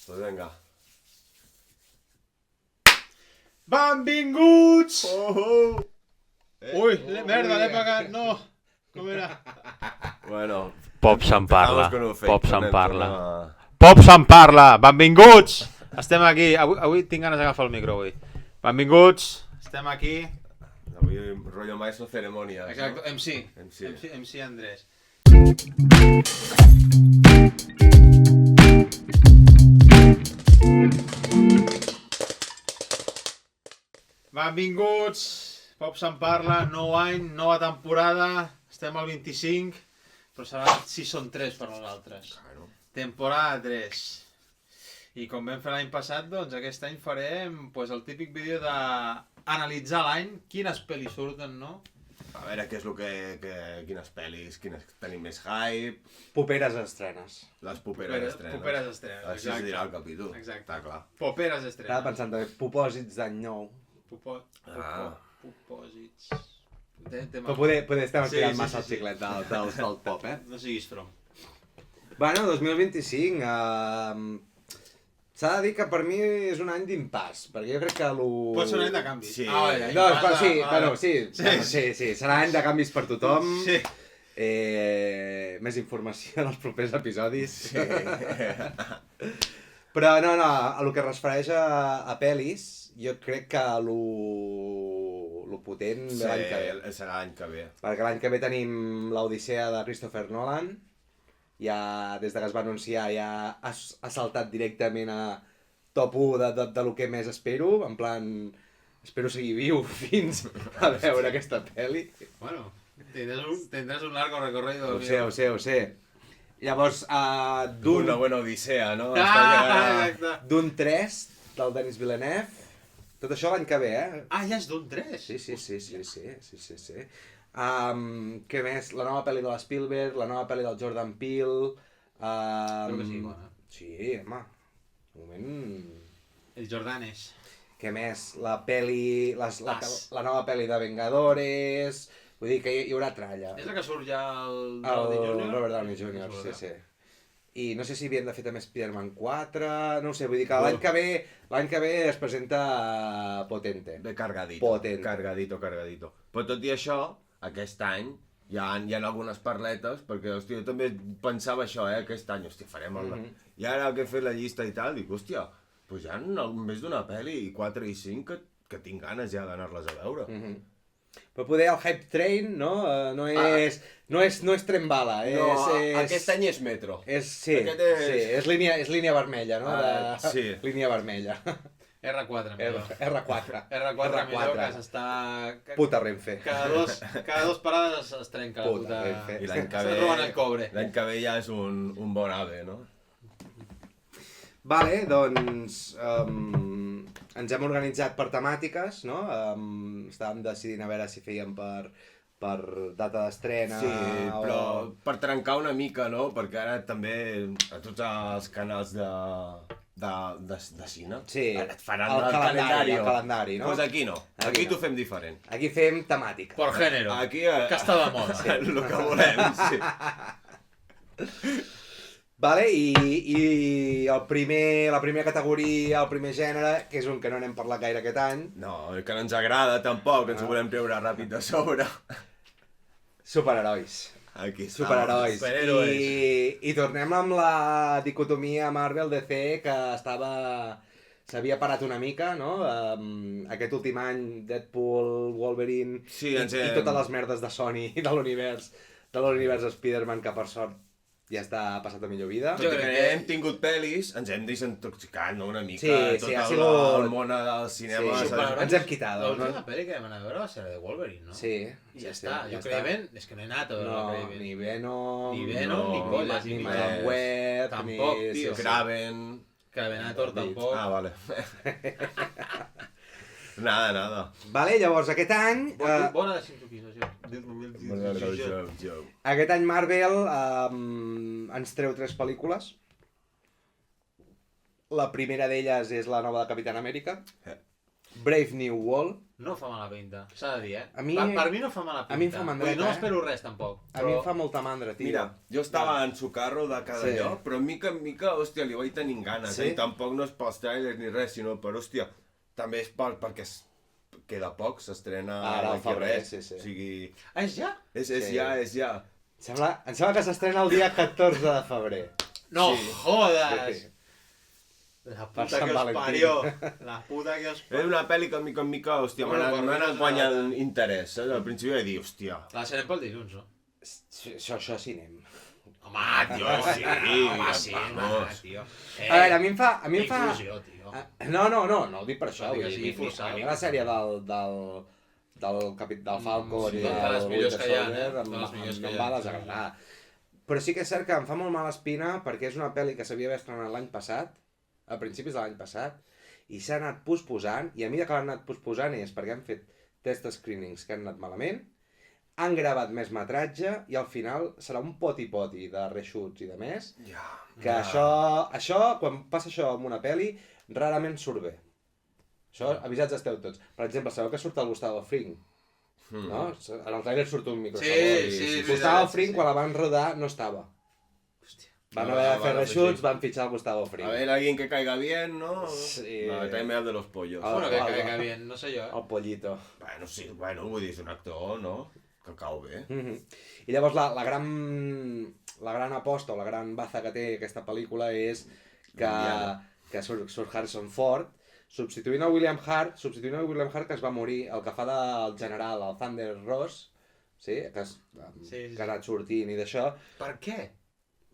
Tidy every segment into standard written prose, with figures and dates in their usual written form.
Pues vinga. Benvinguts! Ui, merda, l'he pagat, no! Com era? Bueno, Pop se'n parla, empezamos con un fake, Pop se'n tornem, parla. tornem a- Pop se'n parla! Benvinguts! Estem aquí, avui tinc ganes d'agafar el micro, avui. Benvinguts, estem aquí. Avui rollo maestro ceremonia. Exacte, ¿no? MC. MC. MC Andrés. Benvinguts, Pop se'n parla, nou any, nova temporada, estem al 25, però serà Season 3 per nosaltres. Claro. Temporada 3. I com vam fer l'any passat, doncs aquest any farem el típic vídeo d'analitzar l'any, quines pel·lis surten, no? A veure què és el que... Quines pel·lis, quines tenim més hype... Poperes estrenes. Les poperes estrenes. Poperes estrenes, Així exacte. es dirà el capítol. Exacte. Està clar. Poperes estrenes. Estava pensant també, propòsits d'any nou. Propòsits. Però poder estem Sí, tirant sí, massa sí, el xiclet del pop, eh? No siguis from. Bueno, 2025... s'ha de dir que per mi és un any d'impàs, perquè jo crec que Pot ser un any de canvi. Sí. Vale, No, impàs, sí, vale. bueno, sí, Sí, bueno, sí, serà any de canvis per tothom. Sí. Més informació en els propers episodis. Sí. Però no, a lo que es refereix a pel·lis, jo crec que lo potent ve l'any que ve. Serà l'any que ve. Perquè l'any que ve tenim l'Odissea de Christopher Nolan, ja des de que es va anunciar ja ha saltat directament a top 1 de lo que més espero, en plan, espero seguir viu fins a veure aquesta pel·li. Bueno, tendrás un largo recorrido. Ho sé. Llavors, Una buena odissea, no? Exacte. d'un 3 del Denis Villeneuve, tot això l'any que ve, eh? Ah, ja és d'un 3? Sí. Què més? La nova pel·li de l'Spielberg, la nova pel·li del Jordan Peele... Espero que sigui bona. Sí, home. Un moment... El Jordanes. Què més? La pel·li... La nova pel·li de Vengadores... Vull dir que hi haurà tralla. És la que surt ja el El Robert Downey Jr., sí. I no sé si havien de fer també Spider-Man 4... No ho sé, vull dir que l'any que ve es presenta potente. Ve cargadito. Potent. Cargadito. Però tot i això, aquest any hi ha algunes parletes, perquè, hòstia, jo també pensava això, aquest any, hòstia, farem el... I ara que he fet la llista i tal, dic, hòstia, doncs hi ha més d'una pel·li, 4 i 5, que tinc ganes ja d'anar-les a veure. Però poder el Hype Train, no? No és tren bala. No, és... aquest any és Metro. Sí, és línia vermella, no? Sí. Línia vermella. R4, millor. R4. R4 millor, que s'està... Puta Renfe. Cada dos parades es trenca la Puta puta... Renfe. I l'any que Se ve... roben el cobre. L'any que ve ja és un bon ave, no? Vale, doncs... ens hem organitzat per temàtiques, no? Estàvem decidint a veure si fèiem per data d'estrena... Sí, però per trencar una mica, no? Perquè ara també a tots els canals de cine et faran el calendari, no? Doncs aquí no, aquí t'ho fem diferent. Aquí fem temàtica. Por género. Aquí Que està de moda. el que volem, sí. Vale, i la primera categoria, el primer gènere, que és un que no n'hem parlat gaire aquest any. No, que no ens agrada tampoc, ens ho volem treure ràpid de sobre. Superherois. Aquí està. Superherois. Superherois. I tornem amb la dicotomia Marvel-DC que s'havia parat una mica, no? Aquest últim any, Deadpool, Wolverine Sí, i totes les merdes de Sony i de l'univers Spider-Man, que per sort ja està passat a millor vida. Tot i que hem tingut pel·lis, ens hem desintoxicat, no? Una mica, Sí, ha sigut... el món del cinema. Sí, saps? ens hem quitat. L'última pel·li que vam anar a veure va ser la de Wolverine, no? Sí. I ja està. Jo Craven, és que no he anat a veure la Craven. Ni Venom, ni polles, ni ni Madame Web, Tampoc, ni... tio. Kraven... Cravenator tampoc. Ah, vale. Nada. Vale, llavors aquest any... Bona desintoxicació. Aquest any Marvel ens treu 3 pel·lícules. La primera d'elles és la nova de Capitán Amèrica. Brave New World. No fa mala pinta, s'ha de dir, eh? A mi- Per mi no fa mala pinta. a mi em fa mandreta, Vull dir, no eh? espero res, tampoc. A mi em fa molta mandra, tio. Mira, jo estava en su carro de cada Sí. allò, però mica en mica, hòstia, li vaig tenint ganes, Sí? I tampoc no és pels trailers ni res, sinó per, hòstia, també és perquè queda poc, s'estrena Ara, al d'aquí febrer, res, sí, sí. O sigui, És ja? és Sí. ja, és ja. Em sembla que s'estrena el dia 14 de febrer. No, Sí. jodes! Sí. La Per puta Sant que us Valentí. parió. La puta que us És parió. una pel·li que mica en mica, hòstia, Bueno, per mi m'ha no anat és guanyant nada. interès, saps? Al principi vaig dir, hòstia, La serem pel dilluns, no? Això sí anem. Home, tio, sí, home, sí, vamos. home, tio. A veure, a mi em fa... Inclusió, tio. No ho dic per això. Tot i que Vull dir, sigui forçat. a mi la sèrie del Falcon Sí, i de les del millors Winter que hi ha, Soldier de les millors no que em hi va ha. desagradar. Però sí que és cert que em fa molt mala espina perquè és una pel·li que s'havia d'haver estrenat l'any passat, a principis de l'any passat, i s'ha anat posposant, i a mesura que l'han anat posposant és perquè han fet test screenings que han anat malament, han gravat més metratge i al final serà un poti-poti de reshoots i de més, ja. que això, quan passa això amb una pel·li, rarament surt bé. Això, avisats esteu tots. Per exemple, sabeu que surt el Gustavo Fring, no? En el trailer surt un microsabor. Sí, Gustavo veritat, Fring, sí. quan la van rodar, no estava. Hòstia. Van Ah, haver de fer vale, reshoots, sí. van fitxar el Gustavo A Fring. ver, alguien que caiga bien, ¿no? Sí. No, tráeme al de los pollos. Ah, Bueno, que va. caiga bien, no sé jo, eh? El pollito. Bueno, sí, bueno, vull dir, és un actor, no? Que cau bé. I llavors la gran aposta o la gran baza que té aquesta pel·lícula és que surt Harrison Ford substituint el William Hart que es va morir, el que fa del general, el Thunder Ross, sí? Que ha anat sortint i d'això. Per què?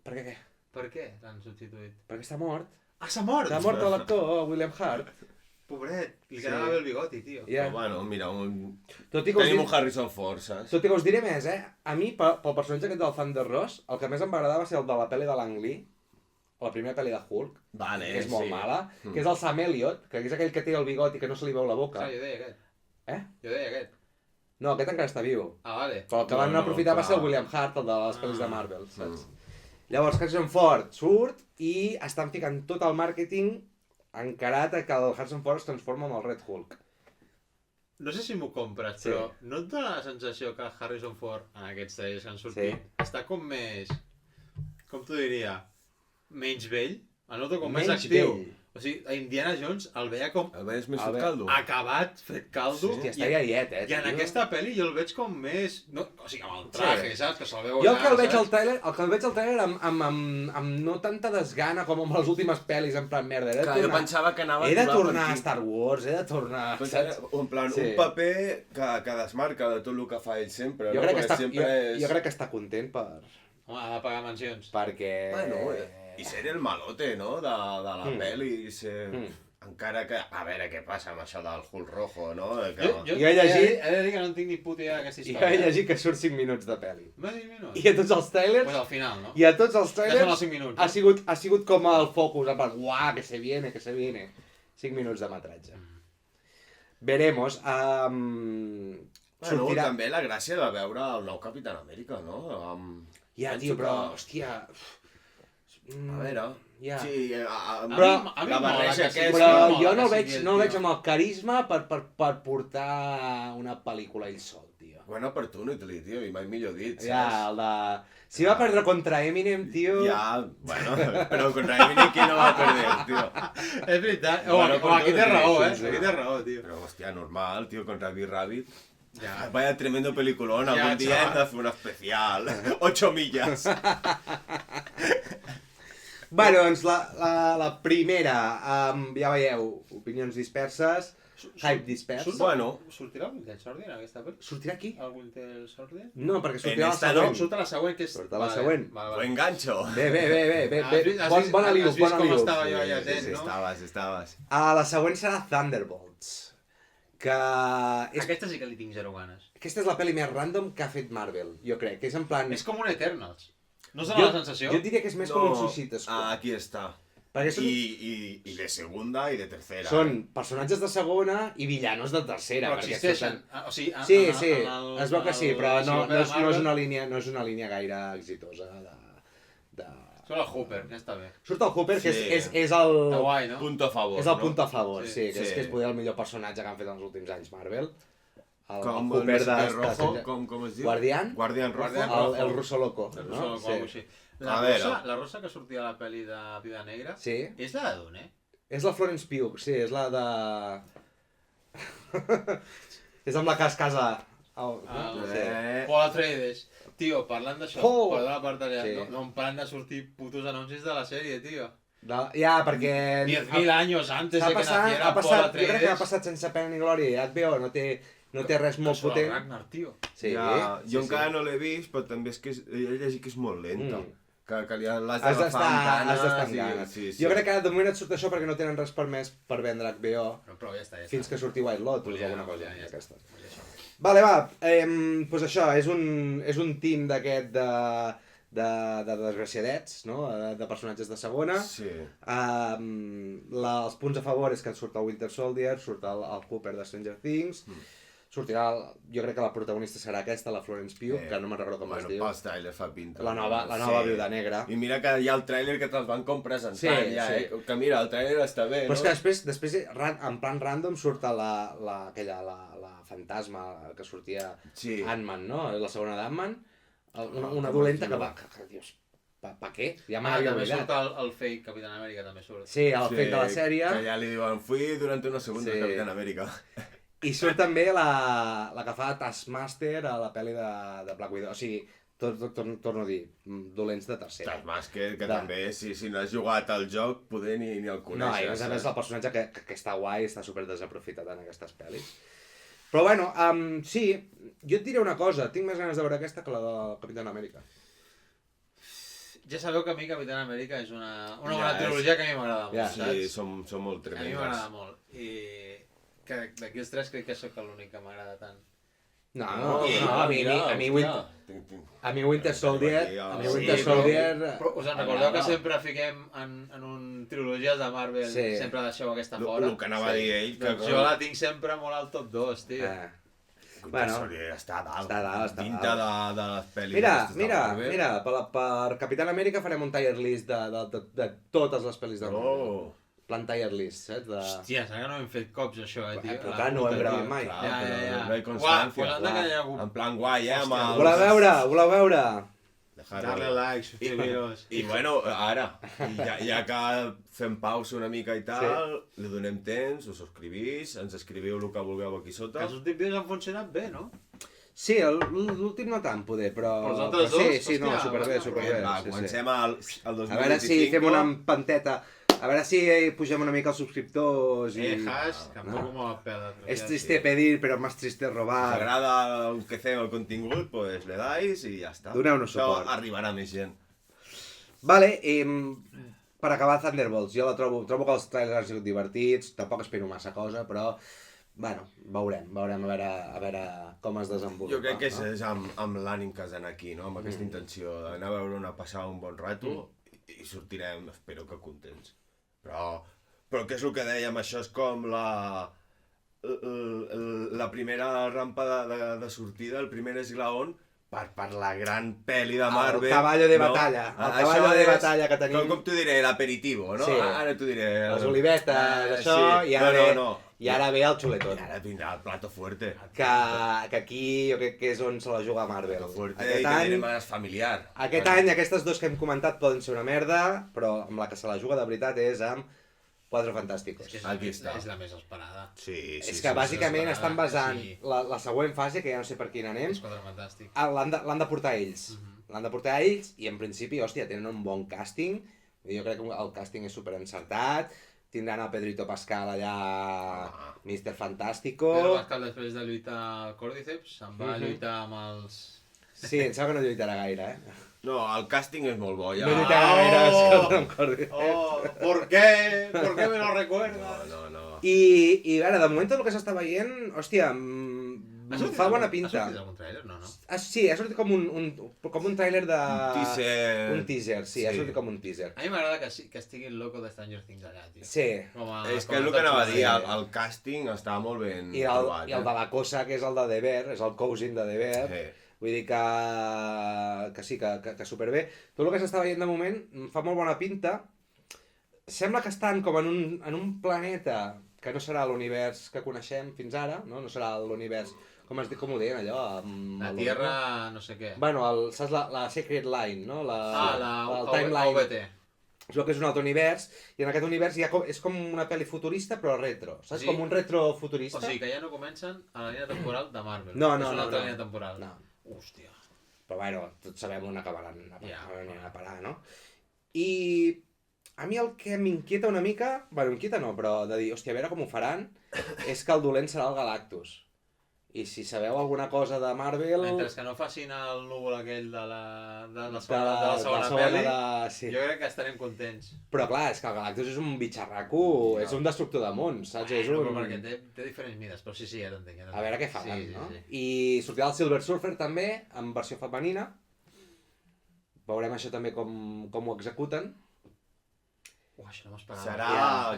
Per què què? Per què l'han substituït? Perquè està mort. Ah, s'ha mort! S'ha mort l'actor, el William Hart. Pobret, li Sí. quedava bé el bigoti, tio. Ja. Però bueno, mira, Tot i que us tenim diré- un Harrison Ford, saps? Tot i que us diré més, A mi, pel personatge aquest del Thunder Ross, el que més em va agradar va ser el de la pel·li de l'Ang Lee, la primera pel·li de Hulk, Vale, que és molt sí. mala, que és el Sam Elliott, que és aquell que té el bigoti i que no se li veu la boca. Clar, jo deia aquest. Eh? Jo deia aquest. No, aquest encara està viu. Ah, vale. Però el que van No, aprofitar va clar. ser el William Hart, el de les pel·lis de Marvel, saps? Llavors, Harrison Ford surt i estan ficant tot el màrqueting encarat a que el Harrison Ford es transforma en el Red Hulk. No sé si m'ho compres, Sí. però no et dona la sensació que Harrison Ford, en aquests trailers que han sortit, Sí. està com més... Com t'ho diria? Menys vell? El noto com més Menys actiu. vell. O sigui, a Indiana Jones el veia com El veies més A veure, caldo? acabat, fet caldo. Hòstia, està iaiet, I en tio. aquesta pel·li jo el veig com més... No, o sigui, amb el traje, saps? Que se'l veu Jo el allà, que el veig saps? al trailer, amb no tanta desgana com amb les últimes pel·lis, en plan merda. Clar, jo pensava que anava He de a arribar tornar per a aquí. Star Wars, he de tornar... Pensava, Saps? en plan, Sí. un paper que desmarca de tot el que fa ell sempre, Jo no? crec, que Perquè està, sempre jo crec que està content Home, ha de pagar mencions. perquè... Bueno, i ser el malote, no?, de la pel·li, i ser... Mm. Encara que... A veure què passa amb això del Hulk rojo, no? Que... Jo he llegit- he de dir que no en tinc ni puta idea d'aquesta I història. he llegit que surt 5 minuts de pel·li. Més de 5 minuts? I a tots els trailers... Pues al final, no? I a tots els Ja són els trailers 5 minuts. ha sigut com el focus, en plan, uah, que se viene, que se viene. 5 minuts de metratge. Veremos. Bueno, també la gràcia de veure el nou Capitán Amèrica, no? Ja, penso tio, però, que- hòstia... A veure... Ja. Sí, Però- a mi la em mola barreja que sigui- aquesta... Però mola jo que no el sigui veig, el no el veig tio. amb el carisma per portar una pel·lícula ell sol, tio. Bueno, opportunity, tio, i mai millor dit, saps? Ja, el de... Si va perdre contra Eminem, tio... Ja, bueno, però contra Eminem qui no va perder, tio? És veritat. Bueno, Aquí té raó, sí, sí. Aquí té raó, tio. Però, hòstia, normal, tio, contra B-Rabbit. Ja. Vaya tremendo peliculón, Ya, algún día hem chaval. de fer un especial. 8 millas. Bueno, doncs la primera, ja veieu, opinions disperses, hype dispers. Bueno. Sortirà el Winter Soldier en aquesta pel·li? Sortirà aquí? El Winter Soldier? No, perquè sortirà la esta següent. Surt a la següent, que és... Surt a la següent. Buen gancho. Bé. Has vist Bona liu, com bona liu. estava jo allà atent, no? Estaves. La següent serà Thunderbolts, que és... Aquesta sí que li tinc zero ganes. Aquesta és la pel·li més random que ha fet Marvel, jo crec, que és en plan... És com un Eternals. No us dona la sensació? Jo diria que és més com un Suicide Squad. Aquí està. Perquè són, I de segunda i de tercera. són personatges de segona i villanos de tercera. Però perquè existeixen. surten- O sigui, Sí, en sí, el- es veu que sí, però en no el és Marvel- una línia gaire exitosa de... Surt el Hooper, ja està bé. Surt el Hooper, que Sí. és el... Està guai, no? Punto a favor, És el no? punt a favor, Sí. sí, que és Sí. que és poder el millor personatge que han fet en els últims anys, Marvel. El Com Hooper el de... rojo, com es diu? Guardián? Guardián Rojo. Guardián El Russo Loco, El no? Russo Loco, algo així. A veure. La rosa que sortia a la pel·li de Vida Negra, Sí. és la d'on, eh? És la Florence Pugh, sí, és la de... és amb la que es casa... Oh, no? Sí. Paul Atreides. Tio, parlant d'això, Oh! perdona per tallar, Sí. no em paren de sortir putos anuncis de la sèrie, tio. No, ja, perquè... 10.000 anys antes S'ha de que passat, naciera ha Paul passat, jo Atreides. crec que ha passat sense pena ni glòria, i HBO no té res molt Surt el potent. Ragnar, tio. Sí, Ja, jo sí, encara no l'he vist, però també és que he llegit que és molt lenta. Mm. Que l'has Has d'agafar amb ganes. d'estar amb ganes. Sí, sí. Jo crec que de moment et surt això perquè no tenen res permès per vendre HBO Però ja està, ja està. fins que surti White Lotus o Volia- alguna cosa volia- ja d'aquesta. està, volia això. Vale, va, doncs això, és un team d'aquest de desgraciadets, no? De personatges de segona. Sí. Els punts a favor és que surt el Winter Soldier, surt el Hooper de Stranger Things, sortirà, jo crec que la protagonista serà aquesta, la Florence Pugh, que no me'n recordo com es diu. Pels trailers fa pinta. La nova Viuda Negra. I mira que hi ha el tràiler que te'ls van com presentant, Sí, ja, sí. Que mira, el tràiler està bé, Però és no? que després en plan random surt la fantasma que sortia Sí. Ant-Man, no? La segona d'Ant-Man, una dolenta que va, que dius, pa què? Ja me n'havia També surt oblidat. el fake Capitán Amèrica, també surt. Sí, el fet de la sèrie. Que ja li diuen, fui durant unos segundos Sí. Capitán América. I surt també la que fa Taskmaster a la pel·li de Black Widow. O sigui, torno a dir, dolents de tercera. Taskmaster, que De- també, si no has jugat al joc, poder ni el No, coneixes. i a més a més el personatge que està guai, està super desaprofitat en aquestes pel·lis. Però bueno, sí, jo et diré una cosa, tinc més ganes de veure aquesta que la del Capitán Amèrica. Ja sabeu que a mi Capitán Amèrica és una Ja, bona trilogia que a mi m'agrada molt, Ja. Sí, saps? són molt A mi tremendes. m'agrada molt. I que d'aquí els tres crec que sóc l'únic que m'agrada tant. No, a mi Winter Soldier, Però us en recordeu que sempre fiquem en un trilogies de Marvel, Sí. sempre deixeu aquesta fora? El que anava a dir ell, que Doncs jo la tinc sempre molt al top 2, tio. Bueno, Bueno, està a dalt. està a dalt, està a Dintre de les pel·lis. Mira, aquestes de Marvel. per Capitán Amèrica farem un tier list de totes les pel·lis de Marvel. Oh, Plan tier list, saps? Hòstia, sembla que no hem fet cops, això, tio. Però La clar, no ho puta, hem gravat tio. mai. clar, Ja, però ja. no hi ha constància. Pues anda que hi ha algú. En plan guai, amb Hòstia, els... Voleu veure? Darle like, suscribiros. I bueno, ara, ja que fem pausa una mica i tal, li donem temps, us subscrivís, ens escriviu el que vulgueu aquí Que sota. els últims dies han funcionat bé, no? Sí, l'últim no tant, poder, però... Però els altres sí, dos, sí, no, hòstia, superbé, va, superbé. Va, sí, sí. comencem al 2025. A veure si fem una empanteta, a veure si pugem una mica els subscriptors i... Hash, que tampoc m'ho va perdre. Es triste pedir, però más triste Si robar. agrada el que fem, el contingut, pues le dais i ja està. Doneu-nos Això suport. arribarà més gent. Vale, per acabar Thunderbolts, jo trobo que els trailers han sigut divertits, tampoc espero massa cosa, però, bueno, veurem a veure com es desenvolupa. Jo crec que no? és amb l'ànim que has d'anar aquí, no? Amb aquesta intenció d'anar a veure una passar un bon rato i sortirem, espero que contents. Però què és el que dèiem? Això és com la primera rampa de sortida, el primer esglaón per la gran pel·li de Marvel. El caballo de batalla, el caballo de batalla que tenim. Com t'ho diré, l'aperitivo, no? Sí. Ara t'ho diré. Les olivetes, això, sí. i ara, No. i ara ve el xuletón. I ara vindrà el plato fuerte. Que aquí jo crec que és on se la juga Marvel. Plato fuerte Aquest i que any, diré més familiar. any, aquestes dos que hem comentat poden ser una merda, però amb la que se la juga de veritat és amb Quatre Fantàsticos. És Aquí està. És la més esperada. Sí, És que bàsicament estan basant sí. la següent fase, que ja no sé per quin anem, És Quatre Fantàstic. l'han de portar ells. L'han de portar ells i en principi, hòstia, tenen un bon càsting. Jo crec que el càsting és super encertat. Tindran el Pedrito Pascal allà, Mr. Fantástico. Pedro Pascal, després de lluitar al Cordyceps, se'n va a lluitar amb els... Sí, em sembla que no lluitarà gaire, eh? No, el càsting és molt bo, ja. No lluitarà gaire, escolta, amb Cordyceps. Oh, ¿por qué? ¿Por qué me lo recuerdas? No. I a veure, de moment tot el que s'està veient, hòstia, fa bona pinta. Ha sortit algun trailer? No. Sí, ha sortit com un tràiler de... Un Un teaser, sí, ha sortit com un teaser. A mi m'agrada que estigui el loco de Stranger Things allà, tio. Sí. És que és el que anava a dir, el càsting estava molt ben I el de la cosa, que és el de Deber, és el cousin de Deber, Vull dir que sí, que superbé. Tot el que s'està veient de moment fa molt bona pinta. Sembla que estan com en un planeta que no serà l'univers que coneixem fins ara, no? No serà l'univers... Com ho deien allò? La Tierra... no sé què. Bueno, saps la Secret Line, no? La el timeline. OVT. Es veu que és un altre univers, i en aquest univers és com una pel·li futurista, però retro. Saps? Sí. Com un retro futurista. O sigui que ja no comencen a la línia temporal de Marvel. No, És una altra línia temporal. No. Hòstia. Però bueno, tots sabem on acabaran a parar, no? I a mi el que m'inquieta una mica, bueno, m'inquieta no, però de dir, hòstia, a veure com ho faran, és que el dolent serà el Galactus. I si sabeu alguna cosa de Marvel... Mentre que no facin el núvol aquell de la segona pel·li, sí. jo crec que estarem contents. Però clar, és que el Galactus és un bitxarraco, és un destructor de mons, saps? És un... Perquè té diferents mides, però sí, ja t'entenc. A veure què faran, sí, no? Sí. I sortirà el Silver Surfer també, en versió femenina. Veurem això també com ho executen. Això no m'esperava. Serà,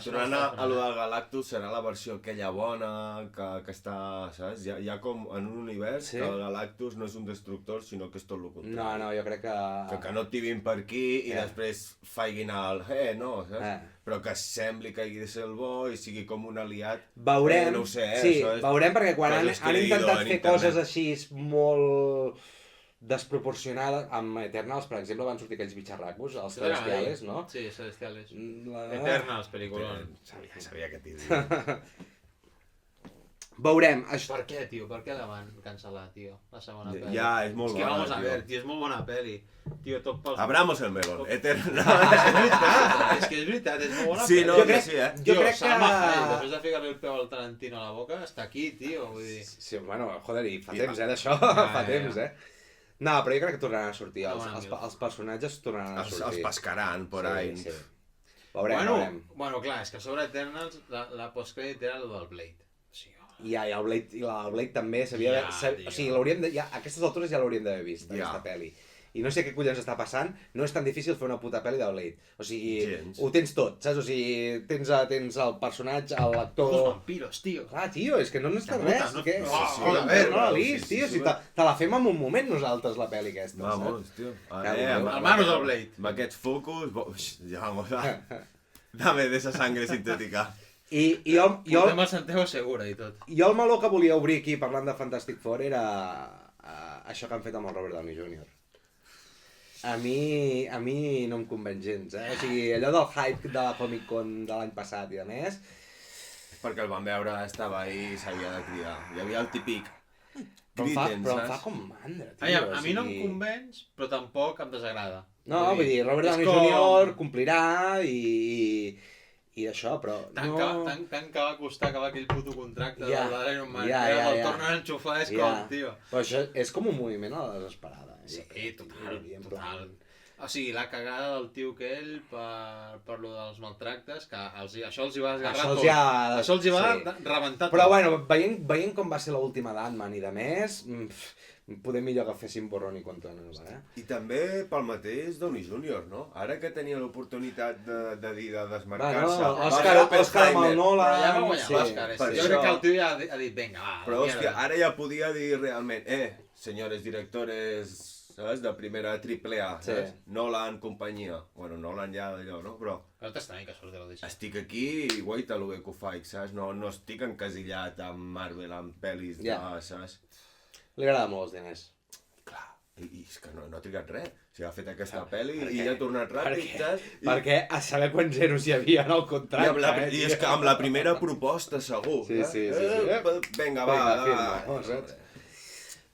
tornant a lo del Galactus, serà la versió aquella bona, que està, saps? Hi ha com en un univers que el Galactus no és un destructor, sinó que és tot el contrari. No, jo crec que... Que no et tibin per aquí i després faiguin el no, saps? Però que sembli que hagi de ser el bo i sigui com un aliat. Veurem, no ho sé, sí, això és veurem perquè quan han intentat fer coses internet. així molt desproporcionades, amb Eternals, per exemple, van sortir aquells bitxarracos, els Celestiales, no? Sí, Celestiales. Eternals, pel·lículon. Sabia que t'hi diria. Veurem. Per què, tio? Per què la van cancel·lar, tio? La segona pel·li. Ja, és molt bona, vamos a ver, tio, és molt bona pel·li. Tio, tot pels... Abramos el melón. És que és veritat, és molt bona Sí, pel·li. no, que sí, eh? Jo crec que... Salma Hayek, després de ficar-li el peu al Tarantino a la boca, està aquí, tio, vull dir... Sí, bueno, joder, i fa temps, d'això, fa temps, No, però jo crec que tornaran a sortir, els personatges tornaran a sortir. Els pescaran por ahí. Sí. Veurem. Bueno, clar, és que sobre Eternals la postcrèdit era el del Blade. I el Blade també s'havia... O sigui, a aquestes altures ja l'hauríem d'haver vist, aquesta pel·li. I no sé què collons està passant, no és tan difícil fer una puta pel·li de Blade. O sigui, ho tens tot, saps? O sigui, tens el personatge, l'actor... Los vampiros, tio. Clar, tio, és que no necessites res. No la vist, tio, si te la fem en un moment nosaltres, la pel·li aquesta. Vamos, tio. El manos del Blade. Amb aquests focus... Ja, vamos, dame de esa sangre sintética. I jo... Portem el Santiago Segura i tot. Jo el meló que volia obrir aquí parlant de Fantastic Four era això que han fet amb el Robert Downey Jr. A mi no em convenç gens, O sigui, allò del hype de la Comic Con de l'any passat i a més... Perquè el van veure, estava ahí i s'havia de criar. Hi havia el típic... Però em fa com mandra, tio. A mi no em convenç, però tampoc em desagrada. No, vull dir, Robert Downey Jr. complirà i d'això, però... Tant que va costar acabar aquell puto contracte de l'Iron Man. El tornen a enxufar, és com, tio. Però això és com un moviment a la desesperada. Sí, total. O sigui, la cagada del tio aquell per lo dels maltractes, que això els hi va esgarrar tot. Això els hi va rebentar tot. Però bueno, veient com va ser l'última d'Ant-Man i de més, poder millor que fessin borrón i cuenta nueva, I també pel mateix Downey Jr., no? Ara que tenia l'oportunitat de desmarcar-se... Òscar amb el Nolan... Però ja va guanyar l'Òscar, jo crec que el tio ja ha dit, vinga, va. Però hòstia, ara ja podia dir realment, senyores directores, saps, de primera AAA, saps? Nolan, companyia. Bueno, Nolan ja d'allò, no? Però... Però t'està que surt de l'audició. Estic aquí i guaita lo bé que ho faig, saps? No estic encasillat amb Marvel, amb pel·lis de, saps? Li agrada molt els diners. Clar, i és que no ha trigat res. O sigui, ha fet aquesta pel·li i ja ha tornat ràpid, saps? Perquè a saber quants zeros hi havia en el contracte. I és que amb la primera proposta, segur. Sí. Vinga, va.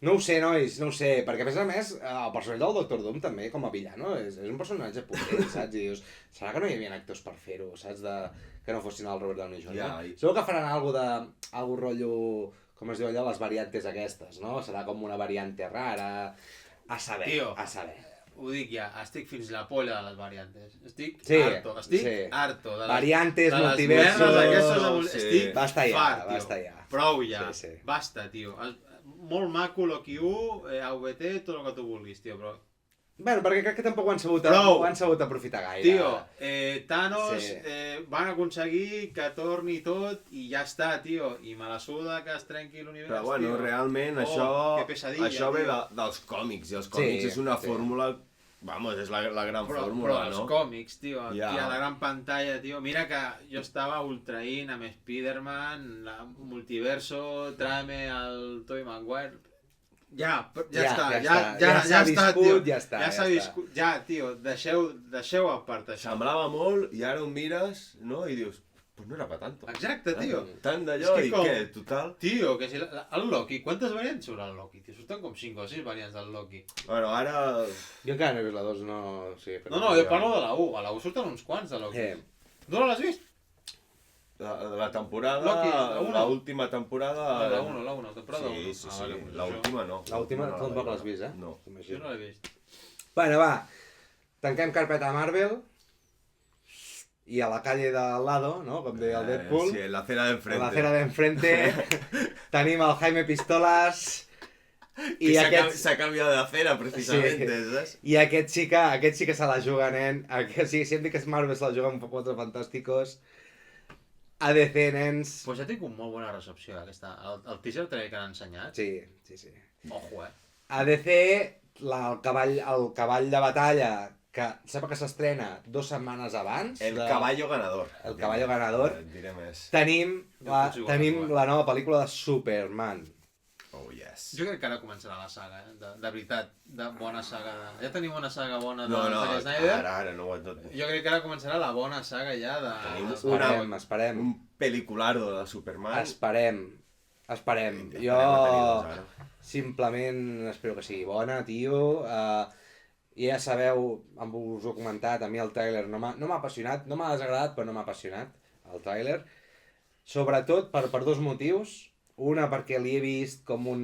No ho sé, nois, no ho sé, perquè a més, el personatge del Doctor Doom també, com a villano, és un personatge potent, saps? I dius, serà que no hi havia actors per fer-ho, saps? Que no fossin el Robert Downey Jr. Segur que faran algo rotllo, com es diu allò, les variantes aquestes, no? Serà com una variante rara, a saber, a saber. Ho dic ja, estic fins la polla de les variantes. Estic harto. Variantes, multiversos... Estic fart, basta ja. Prou ja, basta, tio. Molt maco, Loki 1, AVT, tot el que tu vulguis, tio, però Bueno, perquè crec que tampoc ho han sabut, Prou. ho han sabut aprofitar gaire. Tio, Thanos Sí. van aconseguir que torni tot i ja està, tio. I me la suda que es trenqui l'univers, Però bueno, tio. realment que pesadilla, això ve tio. dels còmics, i els còmics és una sí. fórmula, vamos, és la gran Però fórmula, els no? còmics, tio, aquí Ja. a la gran pantalla, tio. Mira que jo estava ultraint amb Spider-Man, Multiverso, tráeme al Tobey Maguire. Ja està, ja s'ha està, viscut, tio. ja està, Ja ja s'ha està. viscut, ja, tio, deixeu a part això. Semblava molt, i ara ho mires, no? I dius, pues no era pa tanto. Exacte, tio. Tant d'allò, És que i com- què, total? Tio, que si el Loki, quantes variants surt el Loki? Tio, surten com 5 o 6 variants del Loki. Bueno, ara... Jo encara no he vist la 2, no... Sí, però No, jo parlo de la 1. A la 1 surten uns quants de Loki. No l'has vist? La temporada, Loki, la uno. l'última temporada... La 1, temporada 1. Sí, l'última no. L'última no tampoc vaig l'has vist, eh? No. Jo no l'he vist. Bueno, va. Tanquem carpeta Marvel. I a la calle del lado, no? Com deia el Deadpool. Sí, la cera d'enfrente. En la acera d'enfrente tenim el Jaime Pistolas I i aquest, s'ha canviat de cera, precisament, saps? i aquest sí que se la juga, nen. Sí, si hem dit que és Marvel se la juga amb Quatre Fantàsticos. ADC, nens. Pues ha tingut molt bona recepció, aquesta. El teaser trailer que han ensenyat. Sí, sí, sí. Ojo, ADC, el cavall de batalla, que sembla que s'estrena 2 setmanes abans. El caballo ganador. El caballo ganador. Et diré més. Tenim Jo la nova pel·lícula de Superman. Oh, yes. Jo crec que ara començarà la saga, de veritat, de bona saga. Ja tenim una saga bona de No, Zack Snyder. ara no ho he tot. Jo crec que ara començarà la bona saga ja de... Tenim Esperem. Un peliculardo de Superman. Esperem. Intentarem Jo tenir-los ara. simplement espero que sigui bona, tio. I ja sabeu, us ho he comentat, a mi el tràiler no m'ha apassionat, no m'ha desagradat, però no m'ha apassionat, el tràiler. Sobretot per 2 motius. Una, perquè li he vist com un...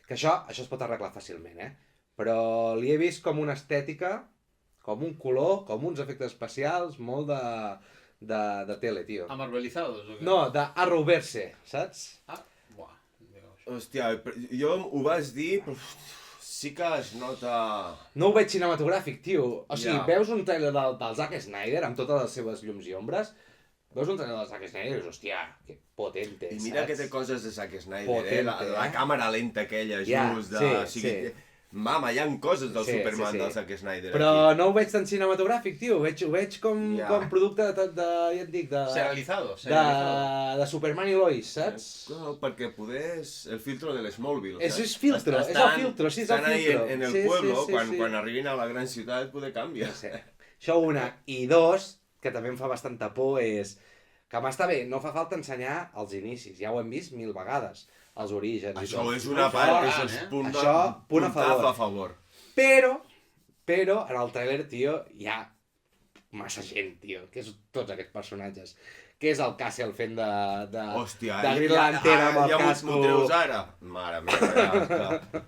Que això es pot arreglar fàcilment, Però li he vist com una estètica, com un color, com uns efectes especials, molt de tele, tio. Amarvelizados o què? No, d'Arrowverse, saps? Buah, Déu. Hòstia, jo ho vas dir, però sí que es nota... No ho veig cinematogràfic, tio. O sigui, Ja. veus un trailer del Zack Snyder amb totes les seves llums i ombres, veus un trailer del Zack Snyder i dius, hòstia, que potente, I mira saps? que té coses de Zack Snyder, Potente, la càmera lenta aquella, Ja, just de... sí, o sigui, sí. Mama, hi ha coses del Sí, Superman sí, sí. del Zack Snyder Però aquí. no ho veig tan cinematogràfic, tio. Ho veig com producte ja et dic, Serializado. de Superman i Lois, saps? No, perquè poder és el filtro de l'Smallville. És filtro, és el filtro, sí, és el estan ahí filtro. en el Sí, pueblo, sí, sí. quan arribin a la gran ciutat, poder canvia. Sí. Això una. I 2, que també em fa bastanta por, és que m'està bé, no fa falta ensenyar els inicis, ja ho hem vist 1000 vegades, els orígens. i Això tot. és una Això, part, això és punt Això, punt a favor. a favor. Però, en el trailer, tio, hi ha massa gent, tio, que és tots aquests personatges. Que és el Castle fent de Hòstia, Green Lantern amb el ja casco. m'ho treus ara? Mare meva, ja.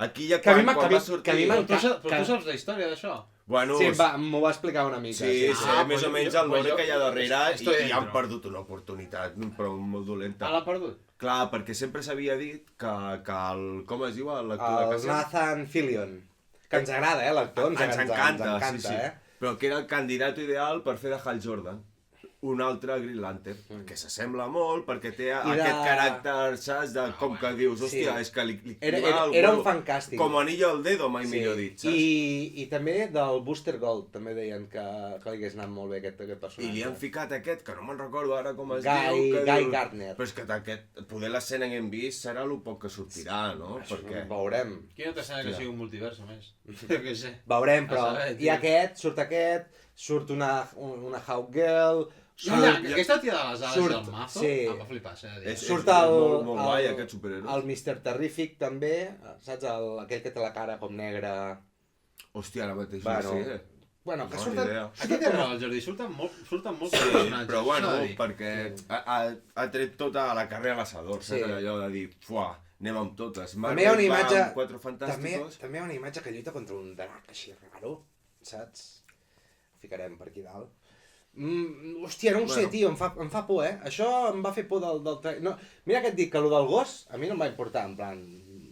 Aquí ja Que a mi quan va sortir... que a mi Però m'encanta. tu saps la història d'això? Bueno, Sí, m'ho va explicar una mica. sí, Ah, més pues o menys jo- el pues Lore jo- que hi ha darrere estoy i han dentro. perdut una oportunitat, però molt dolenta. L'ha perdut? Clar, perquè sempre s'havia dit que el... Com es diu l'actor de El Castle? Nathan Fillion. Que ens agrada, l'actor, Ens encanta, ens sí, sí. Però que era el candidat ideal per fer de Hal Jordan. Un altre Green Lantern, que s'assembla molt perquè té aquest caràcter, saps, de com que dius, hòstia, és que li Era un fantàstic. Com anillo al dedo, mai millor dit, saps? I també del Booster Gold, també deien que li hagués anat molt bé aquest personatge. I li han ficat aquest, que no me'n recordo ara com es Guy- diu. Que Guy diu- Gardner. Però és que poder l'escena que hem vist serà el poc que sortirà, no? Perquè... Veurem. Quina altra escena que sigui un multiverso més? Jo què sé. Veurem, però A saber, i surt una Hawkgirl, Mira, aquesta tia de les ales surt- del mazo, sí. em va flipar, s'ha de dir. surt molt guai, aquest superhéroe. el Mr. Terrific també, saps? Aquell que té la cara com negra. Hòstia, ara mateix Bueno, no sé. Bueno, que No, ni surten... idea. Aquí té raó, el Jordi, surten molts Sí, personatges. però bueno, s'ha de dir. perquè ha tret tota la carrera a l'assador, saps? Sí. Allò de dir, fuà, anem amb totes. També hi ha una Marvel va imatge... amb Quatre Fantàsticos. També hi ha una imatge que lluita contra un drac així raro, saps? Ho ficarem per aquí dalt. Hòstia, no ho sé, Bueno. tio, em fa por, Això em va fer por del no, mira que et dic que el del gos a mi no em va importar, en plan...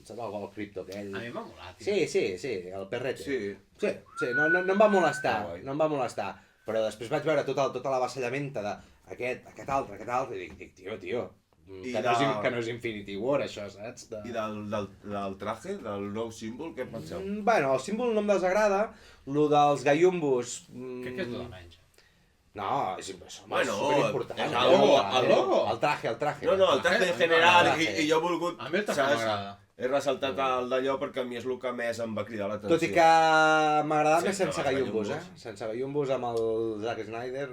saps el cripto aquell? A mi m'ha molat, tio. Sí, el perrete. Sí. Sí, no em va molestar, Ah, guai. no em va molestar. Però després vaig veure tota l'avassallamenta d'aquest altre, i dic, tio, que no és Infinity War, això, saps? I del traje, del nou símbol, què penseu? Bueno, el símbol no em desagrada, lo dels gallumbos... Crec que és el menys. No, és Bueno, superimportant. el logo. El traje. No, el traje en general, i jo he volgut, A mi el traje m'agrada. He ressaltat el d'allò perquè a mi és el que més em va cridar l'atenció. Tot i que m'ha agradat més Sense sense els gallumbos, gallumbos. Sense gallumbos amb el Zack Snyder...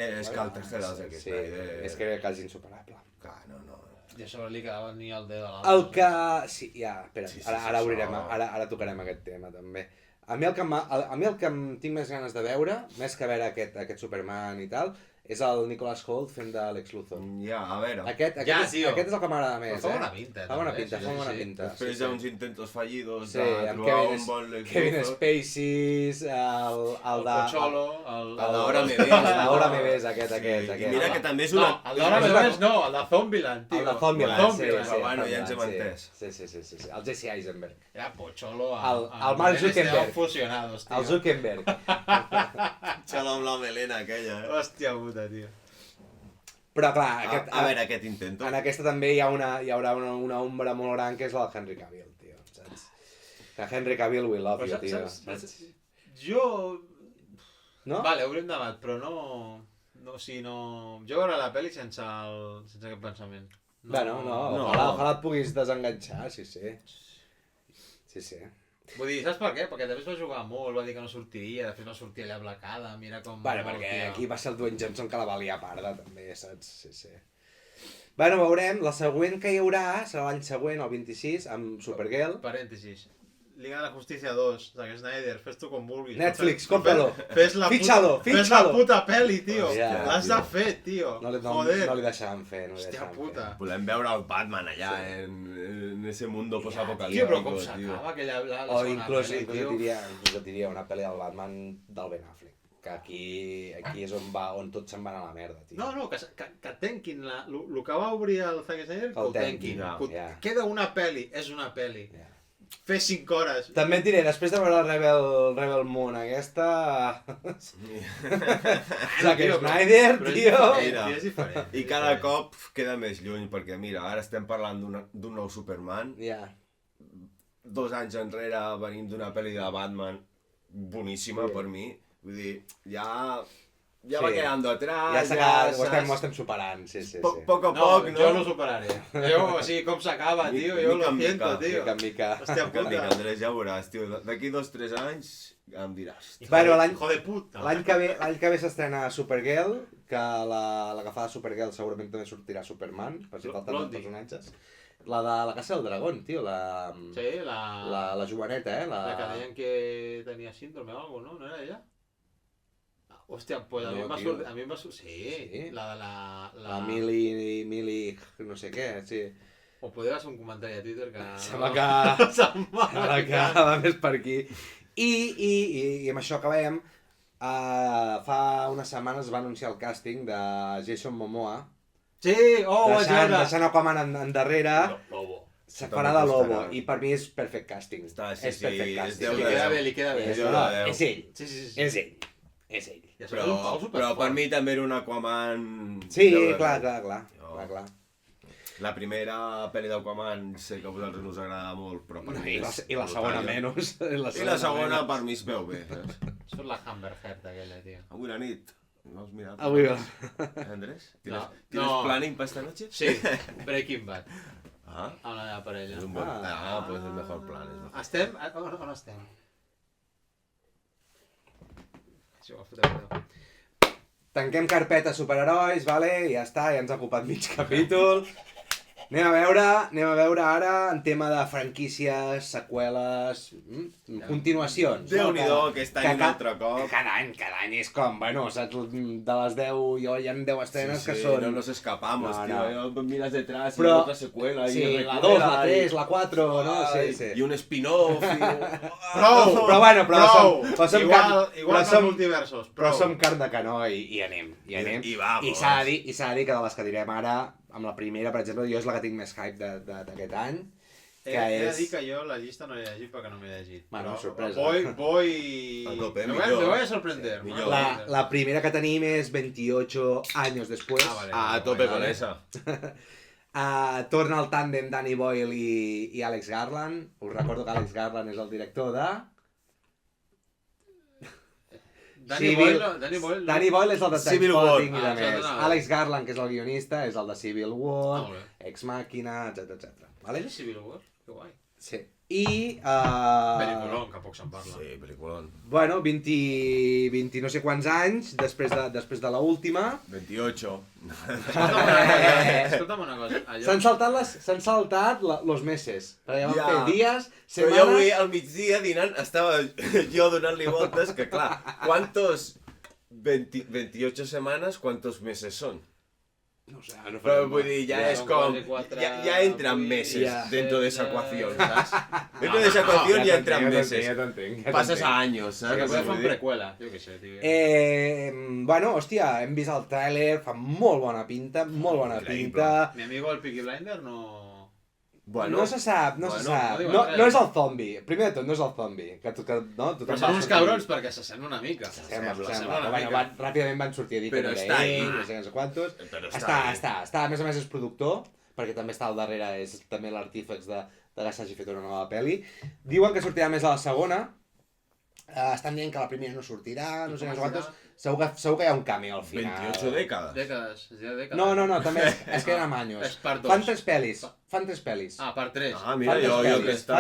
És que el traje del Zack Snyder... és que quasi insuperable. Clar, no. I a sobre li quedava ni el dedo a l'altre. El que... Sí, ja, espera, Sí, ara obrirem, això. ara tocarem aquest tema, també. A mi el que em tinc més ganes de veure, més que veure aquest Superman i tal, és el Nicholas Hoult fent de Lex Luthor. Ja, a veure. Aquest és el que m'agrada més, Fa bona pinta, Fa bona també, pinta, sí, fa bona sí. pinta. Després hi ha uns intentos fallidos Sí, de amb trobar un bon Lex Kevin Luthor. Spacey, el El de... Pocholo, El d'Hora me ves. L'Hora me ves, aquest. I mira que també és No, una... el d'Hora me ves no, el de Zombieland, tio. El de Zombieland, sí, Zombieland. però bueno, ja ens hem sí. entès. Sí. El Jesse Eisenberg. Era Pocholo El Mark Zuckerberg. fusionados, tio. El Zuckerberg. Xalo amb la melena aquella, Hòstia puta, tio. Però clar, A veure, aquest intento. en aquesta també hi haurà una ombra molt gran que és la del Henry Cavill, tio, saps? Que Henry Cavill we love you, tio. Saps? Jo... No? Vale, obrim debat, però no... Jo veuré la pel·li sense aquest pensament. Bueno, ojalà et puguis desenganxar, sí. Vull dir, saps per què? Perquè després va jugar molt, va dir que no sortiria, després va sortir allà blacada, mira com... Bueno, perquè aquí va ser el Dwayne Johnson que la valia parda, també, saps? Sí. Bueno, veurem, la següent que hi haurà serà l'any següent, el 26, amb Supergirl. Parèntesis. Liga de la Justícia 2, Zack Snyder, fes tu com vulguis. Netflix, cómpralo. Fes la puta pel·li, tio. Hòstia, L'has tio. de fer, tio. No li deixaven fer, Hòstia puta. Volem veure el Batman allà, en ese mundo Tio, posapocalíptico, però com s'acaba aquella la O segona inclús pel·li, et tio. diria una pel·li del Batman del Ben Affleck, que aquí és on tots se'n van a la merda, tio. No, que tanquin el que va obrir el Zack Snyder, que ho tanquin. ja. Queda una pel·li, és una pel·li. Ja. Fes 5 hores. També et diré, després de veure Rebel Moon aquesta... Zack tio, Snyder, però tio! és diferent. I cada cop queda més lluny, perquè mira, ara estem parlant d'un nou Superman. Ja. 2 anys enrere venim d'una pel·li de Batman boníssima per mi. Vull dir, ja va quedando atrás, Ho estem superant, sí. Poc a No, poc, no? jo no ho superaré. Jo, o sigui, com s'acaba, tio, jo lo siento, tio. Mica en mica. Hòstia Que puta. Andrés, ja veuràs, tio. D'aquí 2-3 anys em diràs. Bueno, Hijo de puta. l'any que ve s'estrena Supergirl, que la que fa de Supergirl segurament també sortirà Superman, per si falten els personatges. La de la Casa del Dragón, tio, Sí, la joveneta, la que deien que tenia síndrome o alguna cosa, no? No era ella? Hòstia, pues a mi em va sortir... Sí, la de la Mili, no sé què, sí. O podria ser un comentari a Twitter que... Sembla que va més per aquí. I amb això acabem. Fa unes setmanes va anunciar el càsting de Jason Momoa. Sí, vaig veure! Deixant Aquaman endarrere. Lobo. Se farà de Lobo, i per mi és perfect casting. Sí, És perfect casting. Li queda bé. És ell. Sí. És ell. Però per mi també era un Aquaman... Sí, clar. La primera pel·li d'Aquaman sé que a vosaltres no us agrada molt, però per mi és... I la segona menys. I la segona per mi es veu bé. Surt la Amber Heard aquella, tio. Avui la nit. No has mirat? Avui va. Andrés? No. ¿Tienes planning para esta noche? Sí, Breaking Bad. Ah, Amb la meva parella. es un buen... pues el mejor plan. Es mejor. Estem? On estem? Sí, ho fotem. Tanquem carpeta superherois, vale? Ja està, ja ens ha ocupat mig capítol. Anem a veure ara en tema de franquícies, seqüeles, continuacions. Déu-n'hi-do, aquest any un altre cop. Cada any és com, bueno, saps, de les 10, jo hi ha 10 estrenes que són... No nos escapamos, tío. Miras detrás y Però... otra secuela. Sí, y la 2, la 3, la 4, no? Sí. Y un spin-off. Però som multiversos. Però som carn de canó i anem. I vamos. I s'ha de dir que de les que direm ara, amb la primera, per exemple, jo és la que tinc més hype d'aquest any. He de dir que jo la llista no l'he llegit perquè no m'he llegit. Bueno, Però sorpresa. Voy... A tope, Me millor. voy a sorprender. Millor. La primera que tenim és 28 anys després. Vale. A tope con esa. Torna el tàndem Danny Boyle i Alex Garland. Us recordo que Alex Garland és el director de... Danny Boyle és el de Civil War. Trainspotting i de més. exacte. Alex Garland, que és el guionista, és el de Civil War, molt bé. Ex Machina, etc. Vale? És Civil War? Que guai. Sí. I... Peliculón, que poc se'n parla. Sí, peliculón. Bueno, 20 no sé quants anys després de la última. 28. Escolta'm una cosa. S'han saltat los meses. Perquè van Ja. fer dies, Però jo setmanes... avui al migdia dinant estava jo donant-li voltes que clar, ¿cuántos 28 semanas, cuántos meses son? No sé, no Però vull dir, ja Ja és són com... quatre, Ya entran vuit, meses ja. dentro de esa setze. ecuación, ¿sabes? Dentro de esa ecuación ya entran meses. t'entenc. Pasas a años, Que ¿sabes? podem fer Vull un dir? preqüela, jo què sé, tio. Bueno, hòstia, hem vist el tràiler, fa molt bona pinta, molt bona Increïble. pinta. Mi amigo el Peaky Blinder no... No se sap, no se bueno, sap. no diuen No, res. no és el zombi. Primer de tot, no és el zombi. No, Però són uns cabrons perquè s'assembla una mica. Sembla. Sembla una Bueno, mica. ràpidament van sortir a dir que Però no era està ahí. ell, no sé què, no sé quantos. Però Està. A més a més és productor, perquè també està al darrere, és també l'artífex de que s'hagi fet una nova pel·li. Diuen que sortirà més a la segona. Estan dient que la primera no sortirà, no sé què, no sé quantos. Segur que hi ha un cameo al final. 28 décadas. Dècades, ja dècades. No, també es queden amb És part Fan dos. tres pel·lis. Ah, part 3. Ah, mira, jo que està...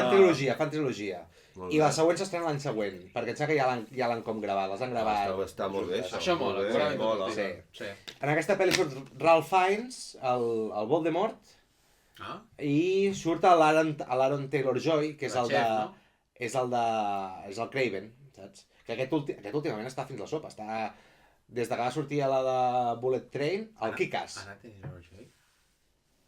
Fan trilogia. Molt I la bé. següent s'estrena l'any següent, perquè em sembla que ja l'han com gravat, les han gravat. Està molt bé, Això mola, molt bé, segurament mola. tot. Sí. Sí. En aquesta pel·li surt Ralph Fiennes, el Voldemort, Ah? i surt l'Aaron Taylor-Joy, que és El el de... xef, no? És el Craven, saps? Que aquest últimament està fins la sopa, està... Des de que va sortir a la de Bullet Train, el Kick-Ass. Ara tens el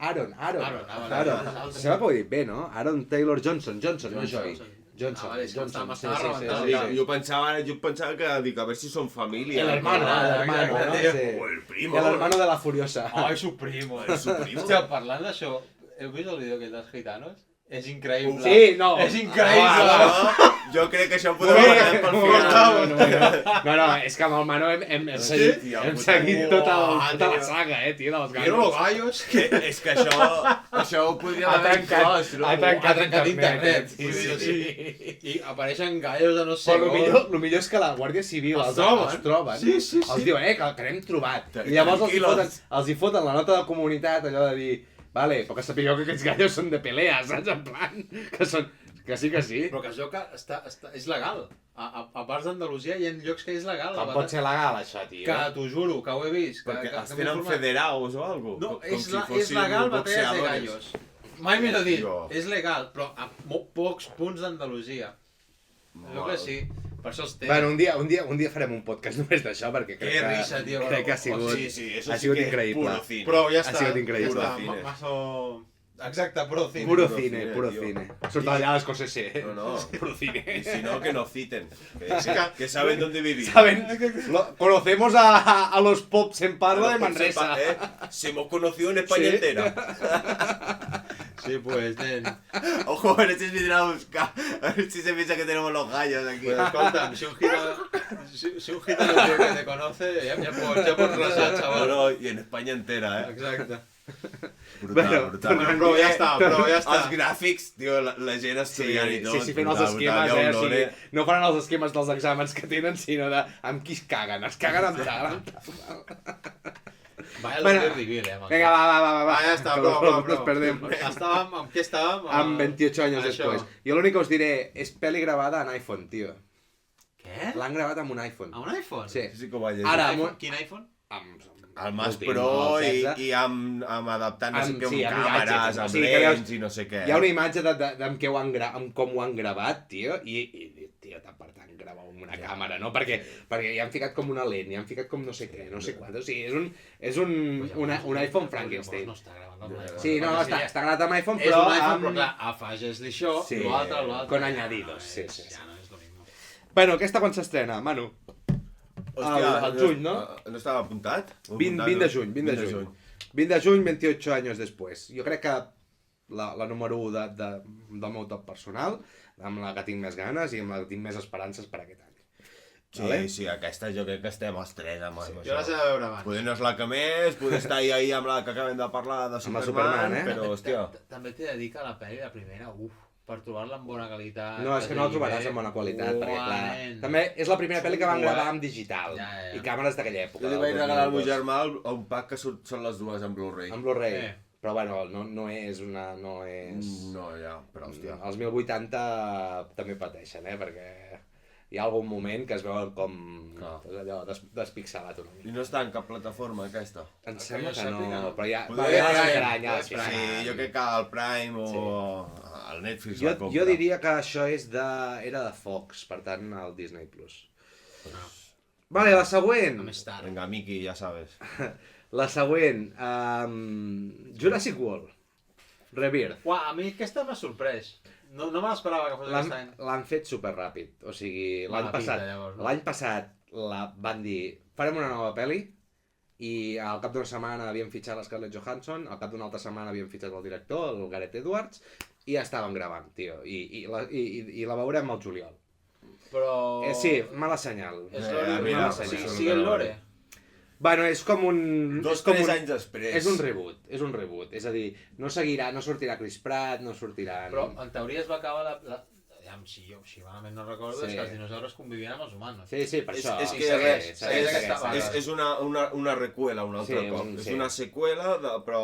Aaron. Aaron. Sembla que ho he dit bé, no? Aaron Taylor Johnson, no Joy. Johnson. Ah, vale, és que Johnson. m'estava Sí. rebentant. Jo pensava que dic, a ver si son familia. El hermano, ¿no? Sí. O el primo. El hermano de la Furiosa. Ai, su primo. Su primo. Hòstia, parlant d'això, heu vist el vídeo aquell dels gitanos? És increïble. Sí, no. És increïble. Jo crec que això ho podem guardar pel final. No, és que amb el Mano hem seguit tota la saga, tio, dels Quiero los gallos. gallos. És que això ho podríem haver inclòs, no? Ha trencat internet. Sí. I apareixen gallos de no sé Però el millor és que la Guàrdia Civil Els els troben, Sí, sí, sí. els diuen, que l'hem trobat. I llavors els hi foten la nota de comunitat, allò de dir, vale, però que sapigueu que aquests gallos són de pelea, saps? En plan, que sí. Però que això que és legal. A parts d'Andalusia hi ha llocs que és legal. Com pot ser legal, això, tio? Que t'ho juro, que ho he vist. Perquè els m'he tenen informat. federados o algo. No, com és, si és fossin legal batalles de boxeadores. gallos. Mai millor dit, Jo. és legal, però a pocs punts d'Andalusia. Jo que sí, per això els té. Bueno, un dia farem un podcast només d'això, perquè Que risa, tio. crec que ha sigut, Sí, això ha sí sigut que és increïble. puro cine. Però ja Ha està. sigut increïble. Ja Puro està, maso... Exacte, puro cine. Puro Puro cine, cine, puro tio. cine. Surt allà l'Escocese. No. Puro cine. Y si no, que nos citen. Que saben dónde vivir. ¿Saben? Conocemos a los pops en Parla de Manresa. Se hemos conocido en España entera. Sí, pues, nen. Ojo, a ver si vendrá a buscar. A ver si se piensa que tenemos los gallos aquí. Pues escolta'm, si un gitano tío que te conoce, ja pots resar, No, xaval. no, y en España entera, Exacte. Brutal, brutal. Bueno, però ja està. Els gràfics, tio, la gent estudiant i tot. Sí, fent els brutal, esquemes, brutal, o ja sigui, olore. no faran els esquemes dels exàmens que tenen, sinó de amb qui es caguen amb tal. Vaya Bueno, lo civil, man. Vinga, va. Ja està, Que prou. nos perdem. Estàvem, amb què estàvem? Amb 28 anys Això. després. Jo l'únic que us diré, és pel·li gravada en iPhone, tio. Què? L'han gravat amb un iPhone. A un iPhone? Sí. Sí que ho vaig llegir. Ara, Quin iPhone? El Mas últim, Pro el 16. i amb adaptant no sé què, amb sí, amb càmeres, gadgets, o amb sigui que lents i no sé què. Hi ha una imatge amb com ho han gravat, tio, i tio, per tant, gravar amb una càmera, no? Perquè hi han ficat com una lent, hi han ficat com no sé què, no sé quant. O sigui, és un iPhone Frankenstein. No està gravant amb l'iPhone. Sí, no, està gravat amb iPhone, És però un iPhone, amb... però clar, afegeix-li això, Sí, l'altre... con añadidos, sí. Ja no és lo mismo. Bueno, aquesta quan s'estrena, Manu? al juny, no? No estava apuntat? 20 de juny. 20 de juny, 28 anys després. Jo crec que la número 1 del meu top personal, amb la que tinc més ganes i amb la que tinc més esperances per aquest any. Sí, sí, aquesta jo crec que estem els tres amb això. Jo les he de veure abans. Poder no és la que més, poder estar ahí amb la que acabem de parlar de Amb la Superman, Superman, però hòstia... També t'he de dir que la pel·li, la primera, per trobar-la en bona qualitat... No, és que no la trobaràs en bona qualitat, perquè clar... També és la primera pel·li que van gravar en digital, i càmeres d'aquella època. Jo li vaig regalar al meu germà un pack que són les dues en Blu-ray. En Blu-ray. Però bueno, no és una... No, ja, però hòstia. Els 1080 també pateixen, perquè hi ha algun moment que es veuen com... allò despixelat una mica. I no està en cap plataforma, aquesta? Em sembla que no, però ja... Sí, jo crec que al Prime o al Netflix la compra. Jo diria que això era de Fox, per tant, al Disney+. Vale, la següent. Vinga, Miki, ja sabes. La següent. Jurassic World. Rebirth. Uah, a mi aquesta m'ha sorprès. No me l'esperava que fos aquest any. L'han fet superràpid. O sigui, l'any passat van dir farem una nova pel·li i al cap d'una setmana havien fitxat la Scarlett Johansson, al cap d'una altra setmana havien fitxat el director, el Gareth Edwards, i ja estaven gravant, tio. I la veurem al juliol. Però... Sí, mala senyal. Sigue el lore. Bueno, és com un... 2-3 anys després. És un reboot. És a dir, no sortirà Chris Pratt, no sortiran... Però en teoria es va acabar la... Si malament no recordo, és que els dinosaures convivien amb els humans. Sí, per això. És una recuela, un altre cop. És una seqüela, però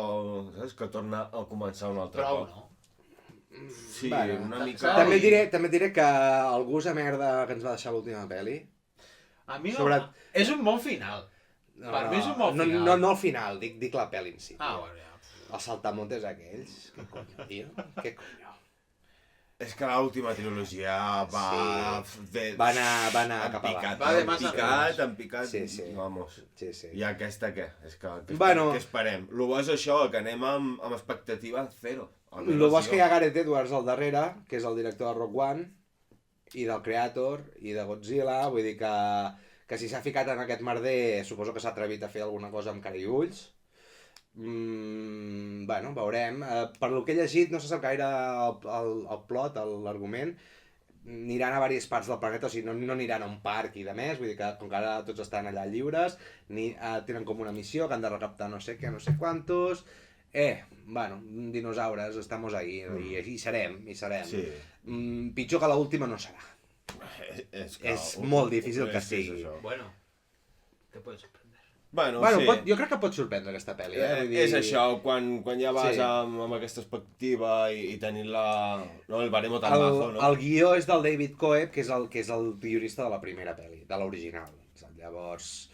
saps que torna a començar un altre cop. Prou, no? Sí, una mica... També diré que el gust a merda que ens va deixar l'última pel·li... A mi no... És un bon final. Per mi és un bon final. No al final, dic la pel·li en si. Bueno, ja. Els saltamontes aquells, què conyo, tio? Què conyo? És que l'última trilogia va anar cap avall. En picat, vamos. Sí. I aquesta què? És que què esperem? Lo bo és això, que anem amb expectativa zero. Lo bo és que hi ha Gareth Edwards al darrere, que és el director de Rogue One, i del Creator, i de Godzilla, vull dir que si s'ha ficat en aquest merder, suposo que s'ha atrevit a fer alguna cosa amb cara i ulls. Bueno, veurem. Per lo que he llegit, no se sap gaire el plot, l'argument. Aniran a diverses parts del planeta, o sigui, no aniran a un parc i de més, vull dir que com que ara tots estan allà lliures, tenen com una missió que han de recaptar no sé què, no sé quantos... Bueno, dinosaures, estamos ahí, i hi serem. Sí. Pitjor que l'última no serà. És molt difícil que sigui. Bueno, te puede sorprender. Bueno, jo crec que pot sorprendre aquesta pel·li. És això, quan ja vas amb aquesta expectativa i tenint el baremo tan bajo, no? El guió és del David Coeb, que és el guionista de la primera pel·li, de l'original. Llavors...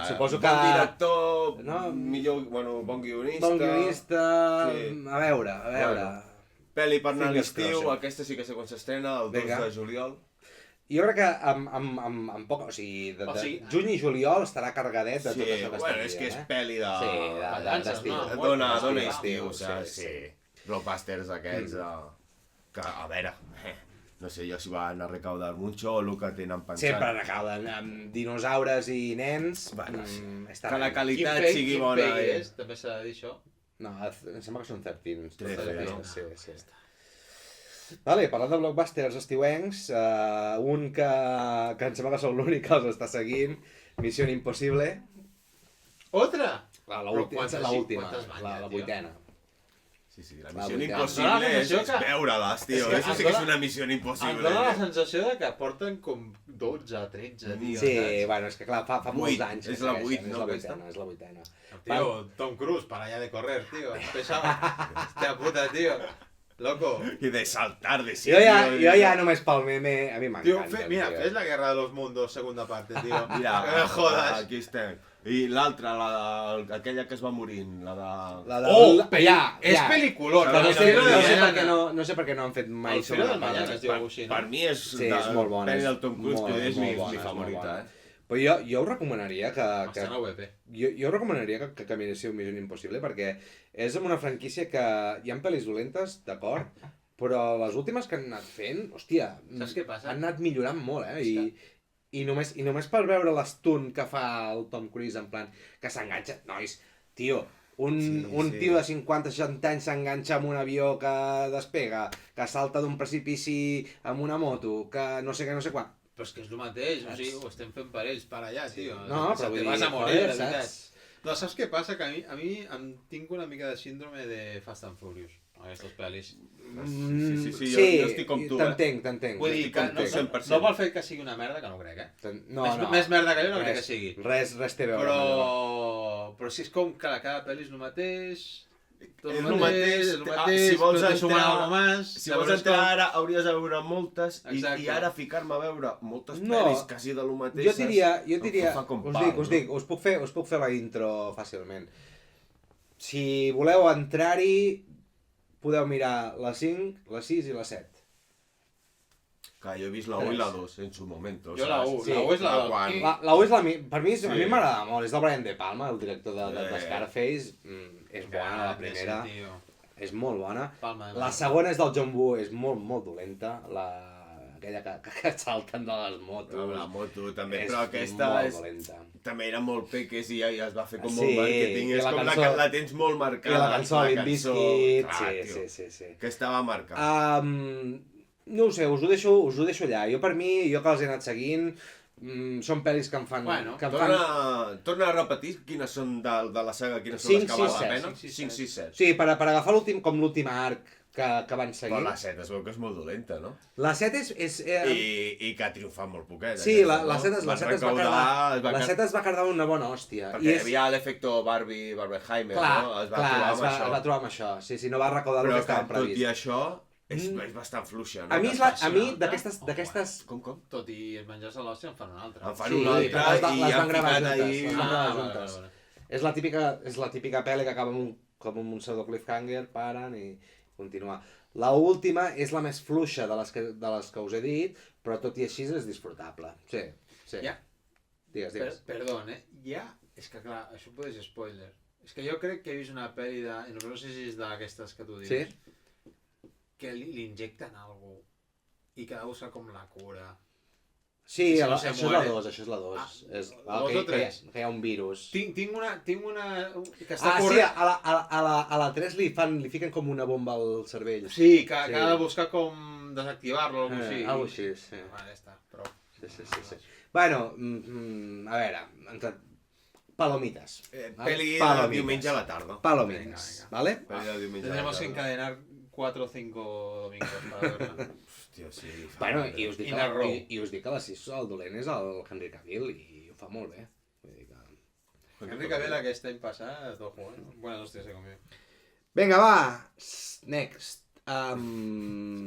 suposo que... Bon director, millor, bon guionista... Bon guionista... A veure... Pel·li per anar a l'estiu, aquesta sí que sé quan s'estrena, el 2 de juliol. Jo crec que amb poc... O sigui, juny i juliol estarà carregadet de tot això que estem dient. És que és pel·li d'estiu. Dona estiu, sí. Blockbusters aquests, que, a veure, no sé jo si van a recaudar mucho o el que tenen pensat. Sempre recauden, amb dinosaures i nens... Que la qualitat sigui bona. Quin pell és? També s'ha de dir això? No, em sembla que són 13. 13, no? Sí. Vale, parlant de blockbusters estiuencs, un que em sembla que sou l'únic que els està seguint, Missió Impossible. Otra? L'última, la vuitena. Sí, la Missió Impossible és veure-les, tio. Això sí que és una Missió Impossible. Em dóna la sensació de que porten com 12, 13 dies. Sí, bueno, és que clar, fa molts anys. És la 8, no? És la vuitena. Tío, Tom Cruise, para allá de correr, tío. Pesado. Hostia puta, tío. Loco. I de saltar de sitio. Jo ja només pel meme, a mi m'encanta. Mira, fes la Guerra de los Mundos, segunda parte, tío. Mira, no me jodas. Aquí estem. I l'altra, aquella que es va morint, la de... És peliculón. No sé per què no han fet mai sobre la mañana, es diu així, no? Per mi és molt bona. Pel·li del Tom Cruise, que és mi favorita, Però jo us recomanaria que... Bastant OVP. Jo us recomanaria que miréssiu Missió Impossible, perquè és una franquícia que hi ha pel·lis dolentes, d'acord, però les últimes que han anat fent, hòstia, saps què passa? Han anat millorant molt, I només per veure l'estun que fa el Tom Cruise, en plan, que s'enganxa, nois, tio, un tio de 50-60 anys s'enganxa amb un avió que despega, que salta d'un precipici amb una moto, que no sé què, no sé quan. Però és que és el mateix, o sigui, ho estem fent per ells, per allà, tio. No, però vull te dir, vas a morir, joder, de veritat. saps? No, saps què passa? Que a mi em tinc una mica de síndrome de Fast and Furious, aquestes pel·lis. Sí, jo estic com tu, t'entenc. Vull dir que no, 100%. no pel fet que sigui una merda, que no crec, No, més merda que jo no crec que sigui. Res té a veure. Però si és com que cada pel·li és el mateix, tot És el el mateix, mateix. Si vols però te sumen entrar- algo más. Si vols entrar ara, hauries de veure moltes Exacte. i ara ficar-me a veure moltes No, pel·lis quasi de lo mateix. Jo diria, em fa com pal, us dic, us puc fer la intro fàcilment. Si voleu entrar-hi, podeu mirar la 5, la 6 i la 7. Que jo he vist la 1 i la 2 en su momento. Jo la 1, Sí, la 1 és la quan- La 1 és la per mi, Sí. a mi m'agrada molt, és del Brian De Palma, el director de Sí. Scarface, és bona la primera, és molt bona. La segona és del John Woo, és molt dolenta, aquella que et salten de les motos. La moto també, és però aquesta molt dolenta. també era molt peques i ja es va fer com Sí, molt marketing. i És la com cançó- que la tens molt I marcada. la cançó de Limp Bizkit, clar, tio, sí. que estava marcada. No ho sé, us ho deixo allà. Jo per mi, jo que els he anat seguint, són pel·lis que em fan... Bueno, que em fan... Torna a repetir quines són de la saga, quines són 5, les que val 6, la 7. pena. 5, 6, 7. Sí, per agafar l'últim arc que van seguir. Però la 7 es veu que és molt dolenta, no? La 7 és I que ha triomfat molt poquet. sí, aquesta, la no? 7 es va recaudar, 7 es va quedar una bona hòstia. Perquè hi havia l'efecte Barbenheimer, Clar, no? Es va clar, trobar amb això. es va trobar amb això. Sí, no va recaudar el Però que que estava tot i previst. això és bastant fluixa, no? A mi, una altra? d'aquestes... Com? Tot i menjar-se l'hòstia en fan una altra. En fan Sí, una altra però i les van han gravar ficat juntes, ahí... les van gravar vale, juntes. vale. És la típica pel·li que acaba com un pseudo cliffhanger, paren i continua. La última és la més fluixa de les que us he dit, però tot i així és disfrutable. Sí. Ja. Digues. Perdó, ja... És que clar, això pot ser spoiler. És que jo crec que he vist una pel·li no sé si és d'aquestes que tu dius, Sí? que li injecten alguna cosa i que deu ser com la cura. Sí, Si no això se és la muere. 2, això és la 2. És dos o tres? que hi ha un virus. Tinc una... que està Sí, corrent... a la 3 li fiquen com una bomba al cervell. Sí, que ha de buscar com desactivar-lo o alguna cosa així. Algo així, sí. Vale, ja està, prou. Sí. Bueno, a veure, palomites. Pel·li de Palomites. diumenge a la tarda. Palomites, Venga. ¿vale? Pel·li de diumenge a la Tendremos que tarda. encadenar 4 o 5 domingos para verla. Hòstia, sí. Bueno, i us dic, I narró. i us dic que a les 6 el dolent és el Henry Cavill i ho fa molt bé. Vull dir que... Henry Cavill aquest any passat, ojo, buenas hostias se comió. Vinga, va! Next.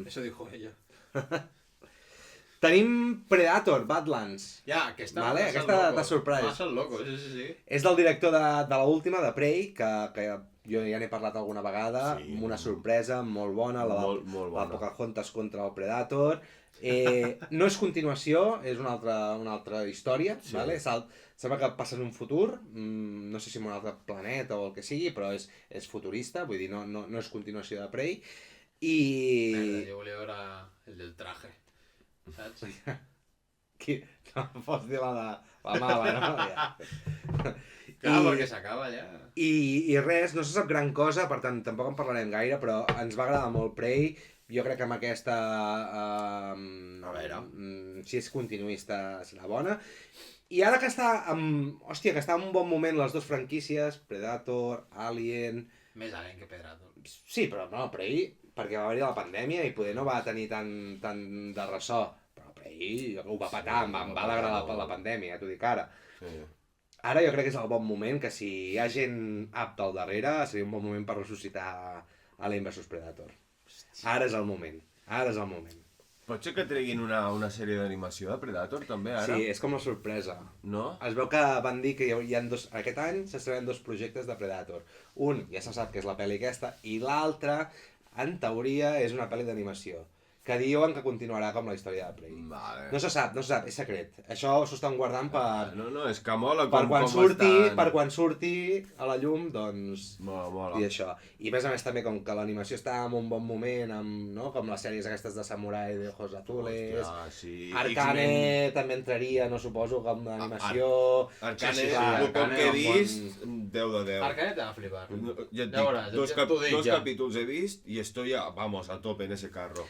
Eso dijo ella. Tenim Predator, Badlands. Ja, aquesta Vale, aquesta t'ha sorprès. Massa loco, sí. És del director de l'última, de Prey, que jo ja n'he parlat alguna vegada, Sí. amb una sorpresa molt bona, Molt la bona. Pocahontas contra el Predator. No és continuació, és una altra història, Sí. vale? Sembla que passa en un futur, no sé si en un altre planeta o el que sigui, però és futurista, vull dir, no és continuació de Prey. Merda, jo volia veure el del traje, saps? No pots dir la mala, no? Ja. Clar, perquè s'acaba ja. I res, no se sap gran cosa, per tant, tampoc en parlarem gaire, però ens va agradar molt Prey. Jo crec que amb aquesta, A veure. si és continuista, serà bona. I ara que està que està en un bon moment les dues franquícies, Predator, Alien... Més Alien que Predator. Sí, però no, Prey, perquè va haver-hi la pandèmia i poder no va tenir tant de ressò. Però Prey ho va patar, em va alegrar la pandèmia, t'ho dic ara. Sí. Ara jo crec que és el bon moment, que si hi ha gent apta al darrere, seria un bon moment per ressuscitar Alien vs Predator. Ara és el moment. Pot ser que treguin una sèrie d'animació de Predator, també, ara? Sí, és com la sorpresa. No? Es veu que van dir que hi ha aquest any s'estrenen 2 projectes de Predator. Un, ja se sap que és la pel·li aquesta, i l'altre, en teoria, és una pel·li d'animació. que diuen que continuarà com la història de Prey. Vale. No se sap, és secret. Això s'ho estan guardant No, és que mola per quan estan... surti a la llum, doncs... Mola. I això. I a més també, com que l'animació està en un bon moment, amb, no? Com les sèries aquestes de Samurai de Ojos Azules... Hòstia, sí. Arcane també entraria, no suposo, com d'animació... Arcane, clar, el poc que he Arcane, vist, 10 de 10. Arcane te va flipar. Ja et Ja veuràs, dic, ja t'ho dic dos ja. capítols he vist i estoy, vamos, a tope en ese carro.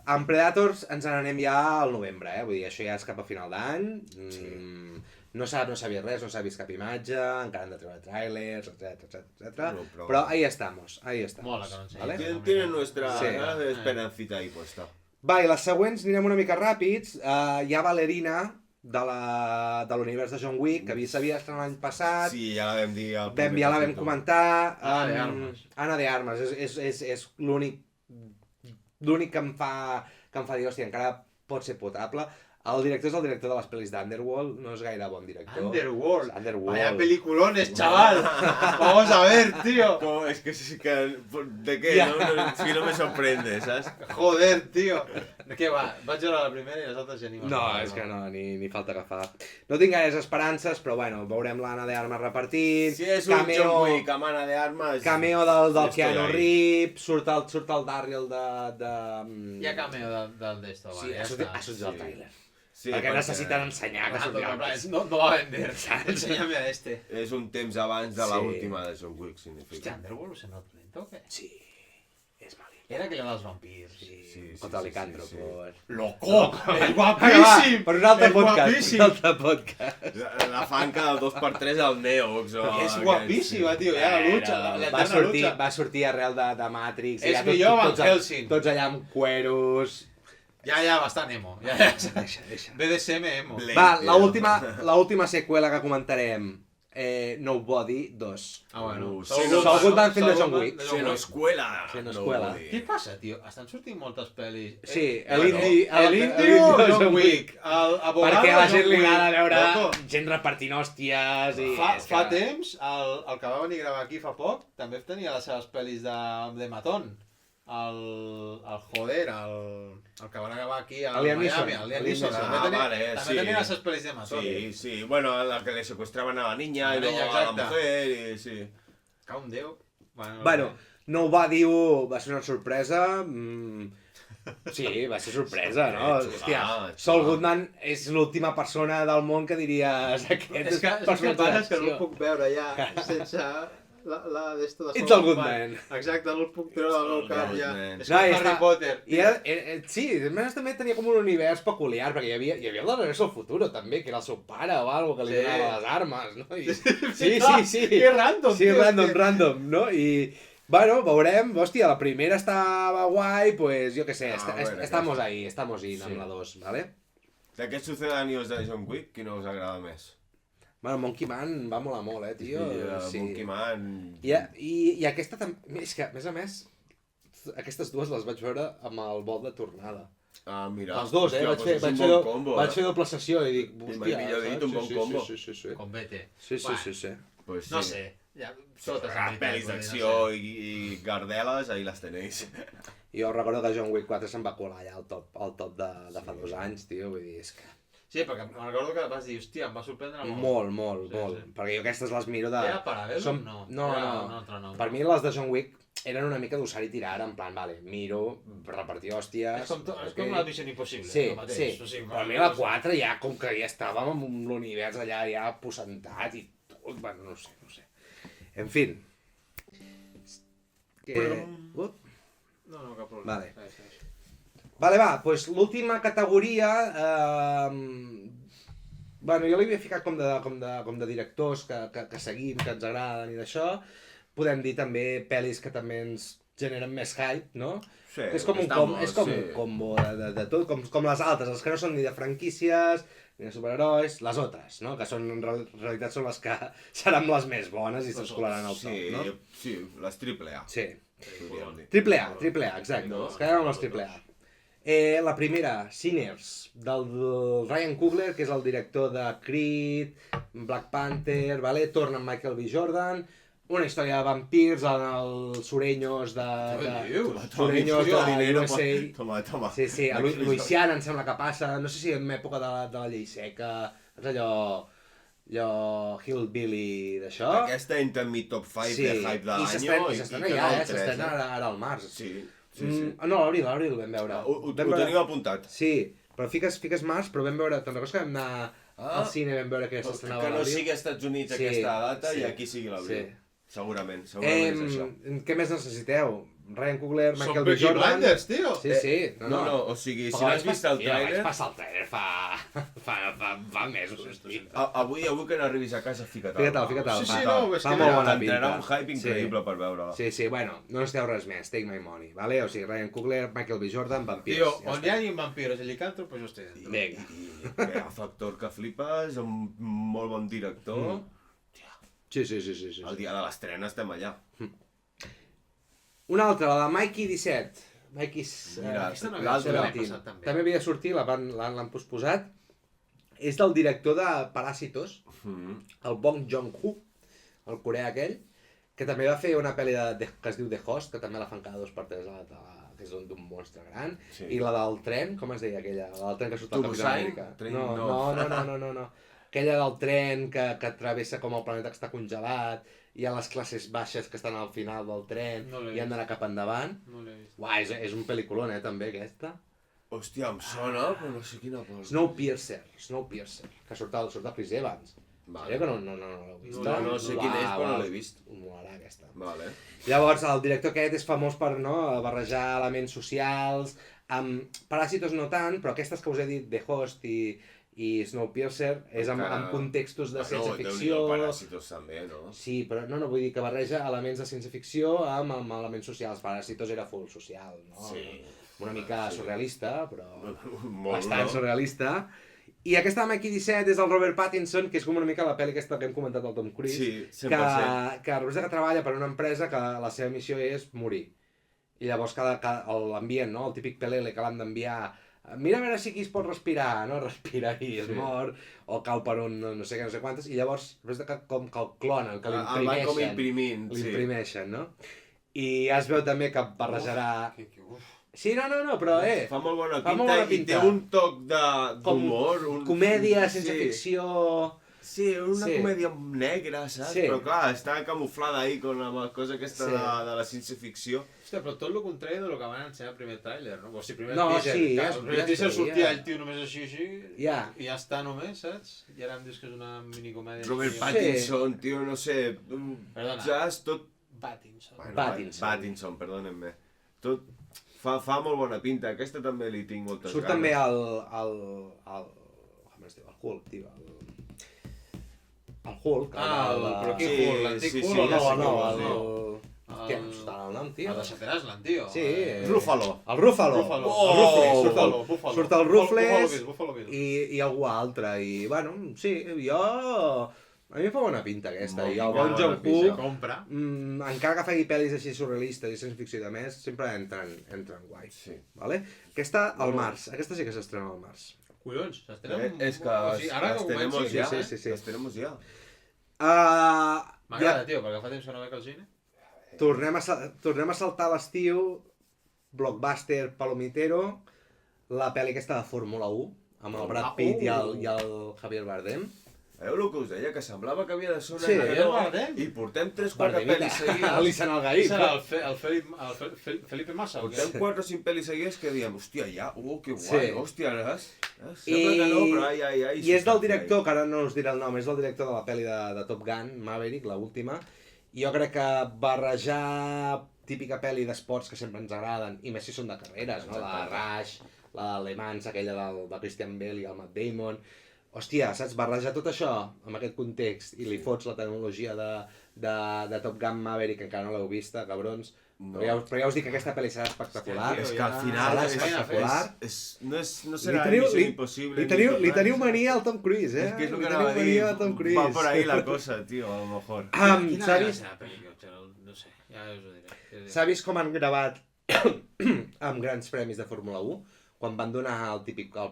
En Predators ens n'anem ja al novembre, vull dir, això ja és cap a final d'any. No s'ha vist res, no s'ha vist cap imatge, encara han de treure trailers, etc. Però ahí estamos. Mola que no ensenyis. ¿vale? Tienen nuestra Sí. esperancita ahí puesta. Va, i les següents anirem una mica ràpids. Hi ha Valerina, de l'univers de John Wick, que s'havia estrenat l'any passat. Sí, ja la vam dir al Ja primer la vam capítol. comentar. Ana de Armas. Ana de Armas, és l'únic que em fa dir, hòstia, encara pot ser potable. El director és el director de les pel·lis d'Underworld, no és gaire bon director. Underworld. Underworld. Vaya peliculones, chaval. Vamos a ver, tío. No, es que sí que... ¿De qué? No, si no me sorprende, ¿sabes? Joder, tío. Què va? Vaig veure la primera i les altres ja ni me'n No, recordo. és que no, ni falta que fa. No tinc gaires esperances, però bueno, veurem l'Anna de Armas repartint. Si és un John Wick amb Ana de Armas... Cameo del estoy Keanu ahí. Reeves, surt el Daryl de... Hi ha cameo del d'esto, Sí, vale, ha sortit ja el està. trailer. Sí, perquè necessiten ensenyar que sortirà el Però no va vender, enséñame a este. És un temps abans de Sí. l'última de John Wick, Hòstia, significa. Underworld se nota lento o què? Sí, és malí. Era aquella dels vampirs. Sí, Contra sí, licàntropos. Loco! És Vinga, va, guapíssim! per un altre És podcast. guapíssim! Un altre podcast. La fanca del 2x3 al Neox. És guapíssima, tio, ja la lucha, Va sortir arrel de Matrix. És i ja millor Van tots- Helsing. Tots allà amb cueros. Ja, bastant emo. Ja. Deixa. BDSM emo. Blade. Va, l'última seqüela que comentarem. Nobody 2. Ah, bueno. Saul Goodman fent de John Wick. Se no escuela. Se no escuela. Què passa, tio? Estan sortint moltes pel·lis. Sí, el índio o John Wick? El abogado Perquè a la o gent John li Wick? agrada veure Loco, gent repartint hòsties i... Fa temps, el que va venir a gravar aquí fa poc, també tenia les seves pel·lis de matón. El que va gravar aquí a Liam Miami, Neeson. el Liam Neeson. Ah, També vale, també sí. tenia les seves pel·lis de matón. Sí. Bueno, a la que le secuestraban a la niña A y la luego niña, a la exacte. mujer y sí. Cau un déu. Bueno, Nobody 1 va ser una sorpresa. Sí, va ser sorpresa, no? Xula, Hòstia, xula. Saul Goodman és l'última persona del món que diries aquest És que el que passa és que no el puc veure ja sense la d'esto de It's Saul Goodman. Exacte, no el puc treure del meu cap ja. Goodman. És No, com i Harry està- Potter. Sí, a més també tenia com un univers peculiar, perquè hi havia el de Regreso al Futuro també, que era el seu pare o algo que li Sí. donava les armes, no? I... Ah, Sí. Que random, Sí, tio. random, no? I, bueno, veurem, hòstia, la primera estava guai, pues, jo què sé, bueno, estamos ahí, estamos in Sí. amb la 2, ¿vale? D'aquests sucedáneos de John Wick, quin us agrada més? Bueno, Monkey Man va molar molt, tio. Sí. Monkey Man... I aquesta també, és que, a més, aquestes dues les vaig veure amb el vol de tornada. Ah, mira. Els dos, Hòstia, vaig pues és fer un bon combo, vaig fer doble sessió i dic, mai hòstia, millor dit, un bon combo. Sí. Com vete. Sí. Pues No sí. sé. Ja, totes Pel·lis d'acció i gardeles, ahí les tenéis. Jo recordo que John Wick 4 se'n va colar allà al top de fa 2 anys, tio, vull dir, és que... Sí, perquè me'n recordo que vas dir, hòstia, em va sorprendre Molt. Sí. Perquè jo aquestes les miro de... Era Parabellum? No. Era un No. altre nom. Per mi les de John Wick eren una mica d'usar i tirar, en plan, vale, miro, repartir hòsties... És com la Missió Impossible. Sí, el mateix. sí. O sigui, Però a mi la 4 ja, com que ja estàvem amb l'univers allà ja aposentat i tot, bueno, no sé. En fin. No, cap problema. Vale. Vale, va, doncs l'última categoria... Bueno, jo li havia ficat com de directors que seguim, que ens agraden i d'això. Podem dir també pel·lis que també ens generen més hype, no? Sí, És com un combo de tot, com les altres, els que no són ni de franquícies, ni de superherois, les altres, no? Que són, en realitat són les que seran les més bones i se'ns colaran al top, no? Sí, les AAA. Sí. podríem dir. Triple A, exacte. No? Ens quedem amb les triple A. La primera, Sinners, del Ryan Coogler, que és el director de Creed, Black Panther, vale? Torna amb Michael B. Jordan. una història de vampirs en els sureños de... Sureños de USA. Toma. Sí, a Louisiana em sembla que passa, no sé si en època de la llei seca, és allò hillbilly d'això. Aquesta entra en mi top 5 de hype de l'any. I s'estrena ja, s'estrena ara al març. Sí. No, a l'abril vam veure. Ho teniu apuntat. Sí, però fiques març, però vam veure, te'n recordes que vam anar al cine, vam veure que s'estrenava Que no l'abril? sigui als Estats Units aquesta data i aquí sigui l'abril. Segurament és això. Què més necessiteu? Ryan Coogler, Michael B. Peaky Jordan... Blinders, tio! Sí. No, o sigui, si no has vist el tràiler... Vaig passar el tràiler fa mesos. Avui que n'arribis a casa, fica-te'l. Fica-te'l. Sí, no, és Fa que molt bona t'entrarà pinta. un hype increïble per veure-la. Sí, bueno, no necessiteu res més, take my money, vale? O sigui, Ryan Coogler, Michael B. Jordan, vampirs. Tio, on hi hagi vampiros i licàntrop, pues jo estic dentro. Vinga. I agafa actor que flipes, un molt bon director... Sí. El dia de l'estrena estem allà. Una altra, la de Mikey 17. Mikey's... Mira, aquesta no l'altre... havia passat també. També havia de sortir, l'han posposat. És del director de Parásitos, el Bong Joon-ho, el coreà aquell, que també va fer una pel·li que es diu The Host, que també la fan cada 2 per 3 que és d'un monstre gran, i la del tren, com es deia aquella? La del tren que surt al Capitán Amèrica. No. Aquella del tren que travessa com el planeta que està congelat, hi ha les classes baixes que estan al final del tren i han d'anar cap endavant. No l'he vist. Uah, és un pel·lículon, també, aquesta. Hòstia, em sona, però no sé quina cosa. Snowpiercer, que surt el Chris Evans. Vale. Que no l'heu vist? No sé quin és, però no l'he vist. Molarà aquesta. Vale. Llavors, el director aquest és famós per barrejar elements socials, amb Paràsitos no tant, però aquestes que us he dit, The Host i Snowpiercer, és amb contextos de ciència-ficció... Paràsitos també, no? Sí, però no, vull dir que barreja elements de ciència-ficció amb elements socials. Paràsitos era full social, no? Sí. Una mica surrealista, però Molt, bastant surrealista. I aquesta de Mikey 17 és el Robert Pattinson, que és com una mica la pel·li aquesta que hem comentat del Tom Cruise, sí, 100%. que resulta que treballa per una empresa que la seva missió és morir. I llavors l'ambient, no? El típic pelele que l'han d'enviar, mira a veure si aquí es pot respirar, no? Respira i es mor, o cau per un no sé què, no sé quantes, i llavors resulta que com que el clonen, que l'imprimeixen. L'imprimeixen, no? I ja es veu també que barrejarà... Sí, no, però fa molt bona pinta i té un toc d'humor. Comèdia, sense ficció... Sí, una comèdia negra, saps? Sí. Però clar, està camuflada ahí con la cosa aquesta de la ciència-ficció. Hòstia, però tot el contrari del que van ensenyar al primer tràiler, no? O sigui, primer No, teaser, sí, el primer teaser sortia el tio només així, i ja està només, saps? I ara em dius que és una minicomèdia. Robert Pattinson, tio, no sé... Perdona. Saps? Tot... Pattinson, perdona'm-me. Tot... Fa molt bona pinta, aquesta també li tinc moltes ganes. Surt també com es diu? El Hulk, tio. El Hulk. Però quin Hulk? L'antic Hulk? No, Hòstia, no surt el nom, tio. El de Shatterazland, tio. Sí. Ruffalo. El Ruffalo. Surt el Ruffles Buffalo Bill. i algú altre. I, bueno, sí, a mi em fa bona pinta aquesta. I el Bong Joon-ho, encara que faci pel·lis així surrealistes i sense ficció i de més, sempre entren guai. Sí. Vale? Aquesta al març. Aquesta sí que s'estrena al març. Collons, s'estrena... És que estaremos ja. Sí. Estaremos ja. M'agrada, tio, perquè fa temps que no veig al cine. Tornem a saltar l'estiu, blockbuster palomitero, la pel·li aquesta de Fórmula 1, amb el Brad Pitt i el Javier Bardem. Veieu el que us deia? Que semblava que havia de ser una Bardem. I portem 3-4 pel·lis seguides. Alisan Algaïb. Serà el Felipe Massa, o què? Portem 4 o 5 pel·lis seguides que diem, hòstia, ja, que guai, hòstia, sembla que no, però ai. I és del director, que ara no us diré el nom, és del director de la pel·li de Top Gun, Maverick, l'última. I jo crec que barrejar típica pel·li d'esports que sempre ens agraden, i més si són de carreres, no? La Rush, la Le Mans, aquella de Christian Bale i el Matt Damon... Hòstia, saps? Barrejar tot això amb aquest context i li fots la tecnologia de Top Gun Maverick, que encara no l'heu vista, cabrons. No. Però ja us dic que aquesta pel·li serà espectacular. És que al final serà espectacular. No serà Missió Impossible. Li teniu mania al Tom Cruise, eh? És que és el que anava a dir. Va por ahí la cosa, tio, a lo mejor. Quina gràcia la pel·li, no sé, ja us ho diré. S'ha vist com han gravat amb grans premis de Fórmula 1? Quan van donar el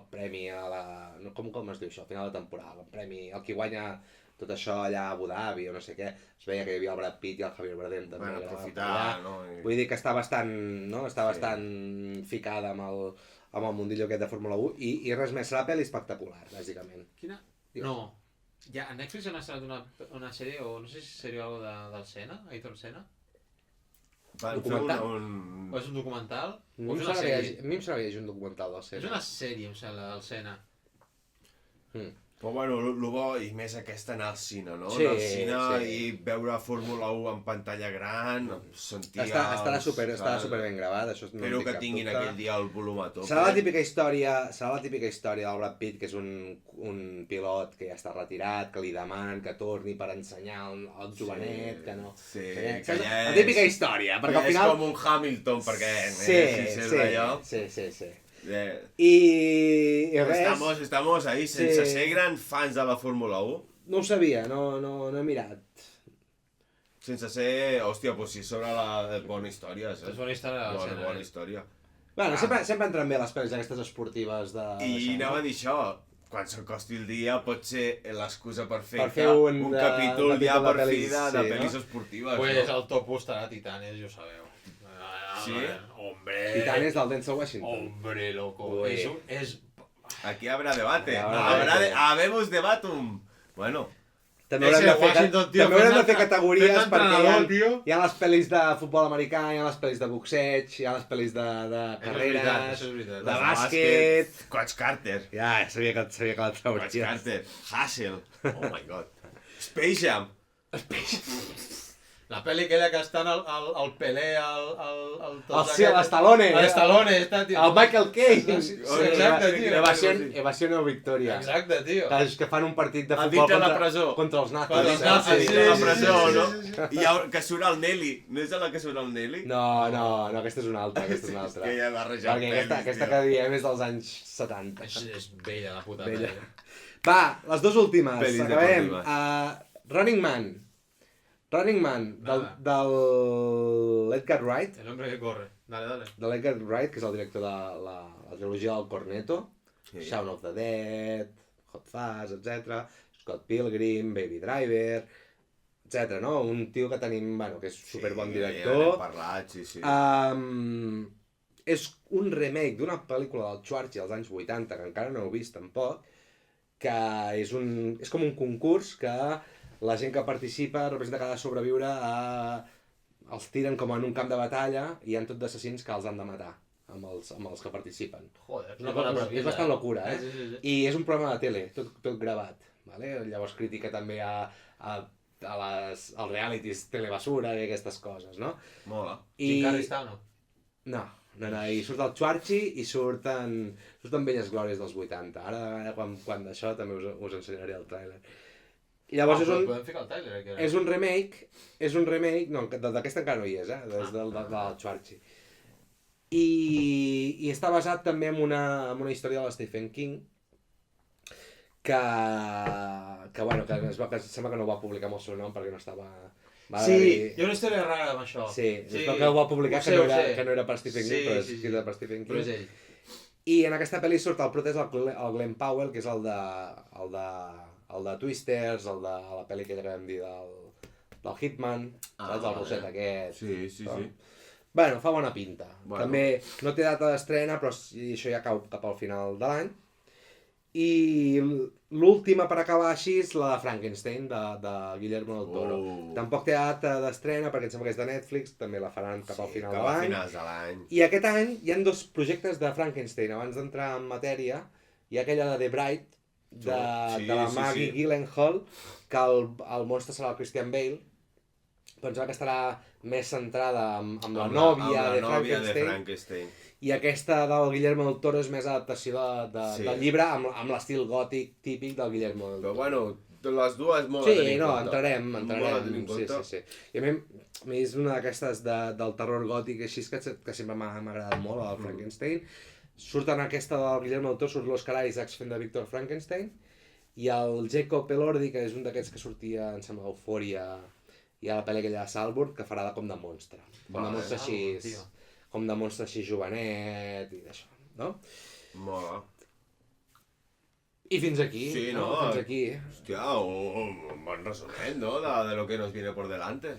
premi a la... Com es diu això? Al final de temporada. El qui guanya tot això allà a Abu Dhabi o no sé què, es veia que hi havia el Brad Pitt i el Javier Bardem també. Bueno, allà aprofitar, per allà. no? Vull dir que està bastant, no? Està bastant ficada amb el mundillo aquest de Fórmula 1 i res més, serà la pel·li espectacular, bàsicament. Quina? Digues. No. Ja, a Netflix han estrenat una sèrie, o no sé si seria algo del Senna, Ayrton Senna? Van fer Documental? O és un documental? A O és una sèrie? mi em sembla que hi hagi un documental del És Senna. una sèrie, em sembla, del Senna. Però bueno, el bo, i més aquesta anar al cine, no? Sí, Anar al cine sí. i veure Fórmula 1 en pantalla gran, sentir Estarà super ben gravat, això no Espero en tinc que cap tinguin dubte. aquell dia el volum a tope. Serà la típica història del Brad Pitt, que és un pilot que ja està retirat, que li demanen que torni per ensenyar el jovenet, que no... Sí, que que ja la és... típica història, perquè al És final... com un Hamilton, perquè... Sí. Eh, I res, estamos ahí, sense Sí. ser grans fans de la Fórmula 1, no ho sabia, no he mirat. sense ser... Hòstia, doncs si sobre la bona història, saps? És bona història del Senna. Bona història. Bueno, sempre entren bé les pel·lis aquestes esportives de... I anava a dir això, quan s'acosti el dia pot ser l'excusa perfecta, Per fer un capítol ja de per fi pel·lis, de sí, pel·lis no? esportives. Pues no? el top 1 estarà Titanes, ja ho sabeu. Sí? Hombre. Titanes del Denzel Washington. Hombre, loco. Ui. És... Aquí habrá debate, Habrá debate. habemos debatum. Bueno, També És haurem de el fer, Washington, tio, també haurem de fer fent categories fent perquè entrenador, tio. hi ha les pel·lis de futbol americà, hi ha les pel·lis de boxeig, hi ha les pel·lis de carreres, això és veritat. de bàsquet... Coach Carter, Ja, sabia que la Coach trauries. Carter, Hassel, oh my god, Space Jam. La pel·li aquella que estan al Pelé, l'Stallone. L'Stallone, està, tio. El Michael Caine. Sí, exacte, tio. Evasió o victòria. Exacte, tio. Que fan un partit de A futbol dintre la presó. contra els nazis. Contra els A nazis, dintre la sí, presó, sí, no? sí, I hi ha, que surt el Nelly, no és la que surt el Nelly? No, aquesta és una altra, aquesta és una altra. Que ja ha barrejat Perquè aquesta que diem és dels anys 70. És vella, la puta Vella. pel·li. Va, les dues últimes. Pel·lis Acabem. deportives. Running Man, del Edgar Wright, El hombre que corre. Dale. de l'Edgar Wright, que és el director de la trilogia del Cornetto, Sí. Shaun of the Dead, Hot Fuzz, etc. Scott Pilgrim, Baby Driver, etc. No? Un tio que tenim, bueno, que és superbon Ja director. n'hem parlat, sí. És un remake d'una pel·lícula del Schwarzenegger als anys 80, que encara no heu vist tampoc, que és com un concurs que la gent que participa representa que ha de sobreviure els tiren com en un camp de batalla i hi ha tot d'assassins que els han de matar amb els que participen. Joder, És bastant locura, eh? Sí. I és un programa de tele, tot gravat. Vale? Llavors critica també als realities telebasura i aquestes coses, no? Mola. Jim Carrey està o no? No, i surt el Schwarzenegger i surten velles glòries dels 80. Ara quan d'això també us ensenyaré el tràiler. I llavors Podem ficar el Tyler, aquí. és un remake, no, d'aquesta encara no hi és, des del Schwarzenegger. I està basat també en una història de Stephen King que sembla que no ho va publicar amb el seu nom perquè no estava... Sí, hi ha una història rara amb això. Sí, es veu que ho va publicar que no era per Stephen King, però és escrita per Stephen Però és King. ell. I en aquesta pel·li surt el protès el Glenn Powell, que és el de Twisters, el de la pel·li que ja vam dir del Hitman, saps? El rosset aquest. Sí. Bueno, fa bona pinta. Bueno. També no té data d'estrena, però això ja cau cap al final de l'any. I l'última per acabar així és la de Frankenstein, de Guillermo del Toro. Tampoc té data d'estrena perquè em sembla que és de Netflix, també la faran cap al final de l'any. finals de l'any. I aquest any hi ha dos projectes de Frankenstein, abans d'entrar en matèria. Hi ha aquella de The Bride, de la Maggie Gyllenhaal, que el monstre serà el Christian Bale. Pensava que estarà més centrada amb la nòvia de Frankenstein. I aquesta del Guillermo del Toro és més adaptació del llibre amb l'estil gòtic típic del Guillermo del Toro. Però bueno, les dues molt a tenir en compte. entrarem. Sí. I a mi és una d'aquestes del terror gòtic així que sempre m'ha agradat molt, el Frankenstein. Surt en aquesta del Guillermo del Toro, surt l'Oscar Isaacs fent de Victor Frankenstein, i el Jacob Elordi, que és un d'aquests que sortia, em sembla, Eufòria, i a la pel·li aquella de Saltburn, que farà com de monstre. Com de monstre així jovenet i d'això, no? Mola. I fins aquí, Sí, no? no. Fins aquí. Hòstia, un bon resumen, no? De lo que nos viene por delante.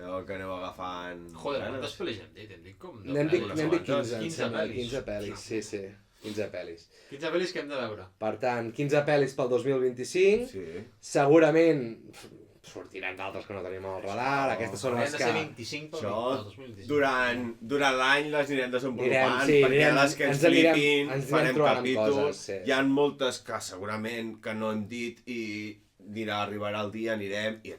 El que aneu agafant... Joder, quantes pel·lis hem dit com... N'hem dit 15, em 15 sembla, pel·lis. 15 pel·lis, sí. 15 pel·lis. 15 pel·lis que hem de veure. Per tant, 15 pel·lis pel 2025. Sí. Segurament sortiran d'altres que no tenim al radar. Aquestes són Haurien les de ser que... 25 pel Això, 2025. durant l'any les anirem desenvolupant, Sí, perquè anirem- les que ens ens anirem- flipin, ens anirem farem trobant amb capítols. coses, sí. Hi ha moltes que segurament que no hem dit i arribarà el dia, anirem i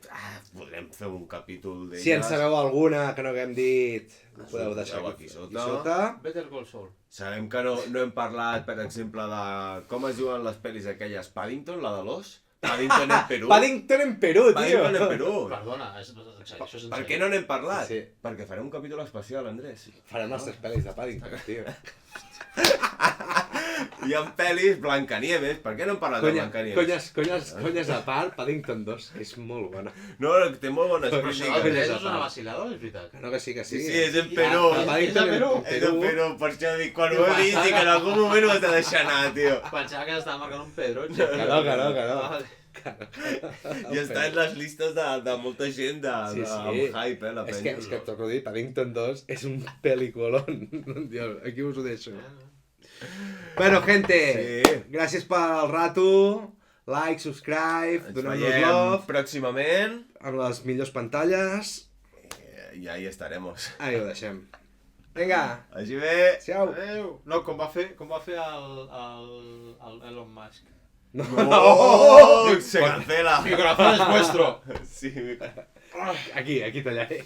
podrem fer un capítol d'elles. Si en sabeu alguna que no haguem dit, ho podeu deixar aquí aquí sota. sota. Better Call Saul. Sabem que no hem parlat, per exemple, de com es diuen les pel·lis aquelles. Paddington, la de l'os? Paddington en Perú. Paddington en Perú, tio! Paddington en Perú. Perdona, això és Per què no n'hem parlat? Sí. Perquè farem un capítol especial, Andrés. Farem les 3 pel·lis de Paddington, tio. Hi ha pel·lis Blancanieves. Per què no hem parlat de Blancanieves? Conyes a part, Paddington 2, que és molt bona. No, té molt bones Però crítiques. això és una vacilada, és veritat? No, que sí, que sí. Sí, és en Perú. Paddington És de Perú. És en Perú, per això dic, quan ho he vist, dic, en algun moment ho has de deixar anar, tio. Pensava que estava marcant un pedrotge. Que no. Vale. I està en les llistes de molta gent Sí. amb hype, la És penya. que et torno a dir, Paddington 2 és un peliculón. Dios, aquí us ho deixo. Bueno, gente, Sí. gràcies pel rato. Like, subscribe, Ens doneu-nos veiem love. pròximament Amb les millors pantalles. i ahí estaremos. Ahí ho deixem. Vinga, Així bé. ciao. Adéu. No, com va fer el Elon Musk. No, ¡Oh! Se cancela. Mi corazón es vuestro. Sí, Aquí tallaré.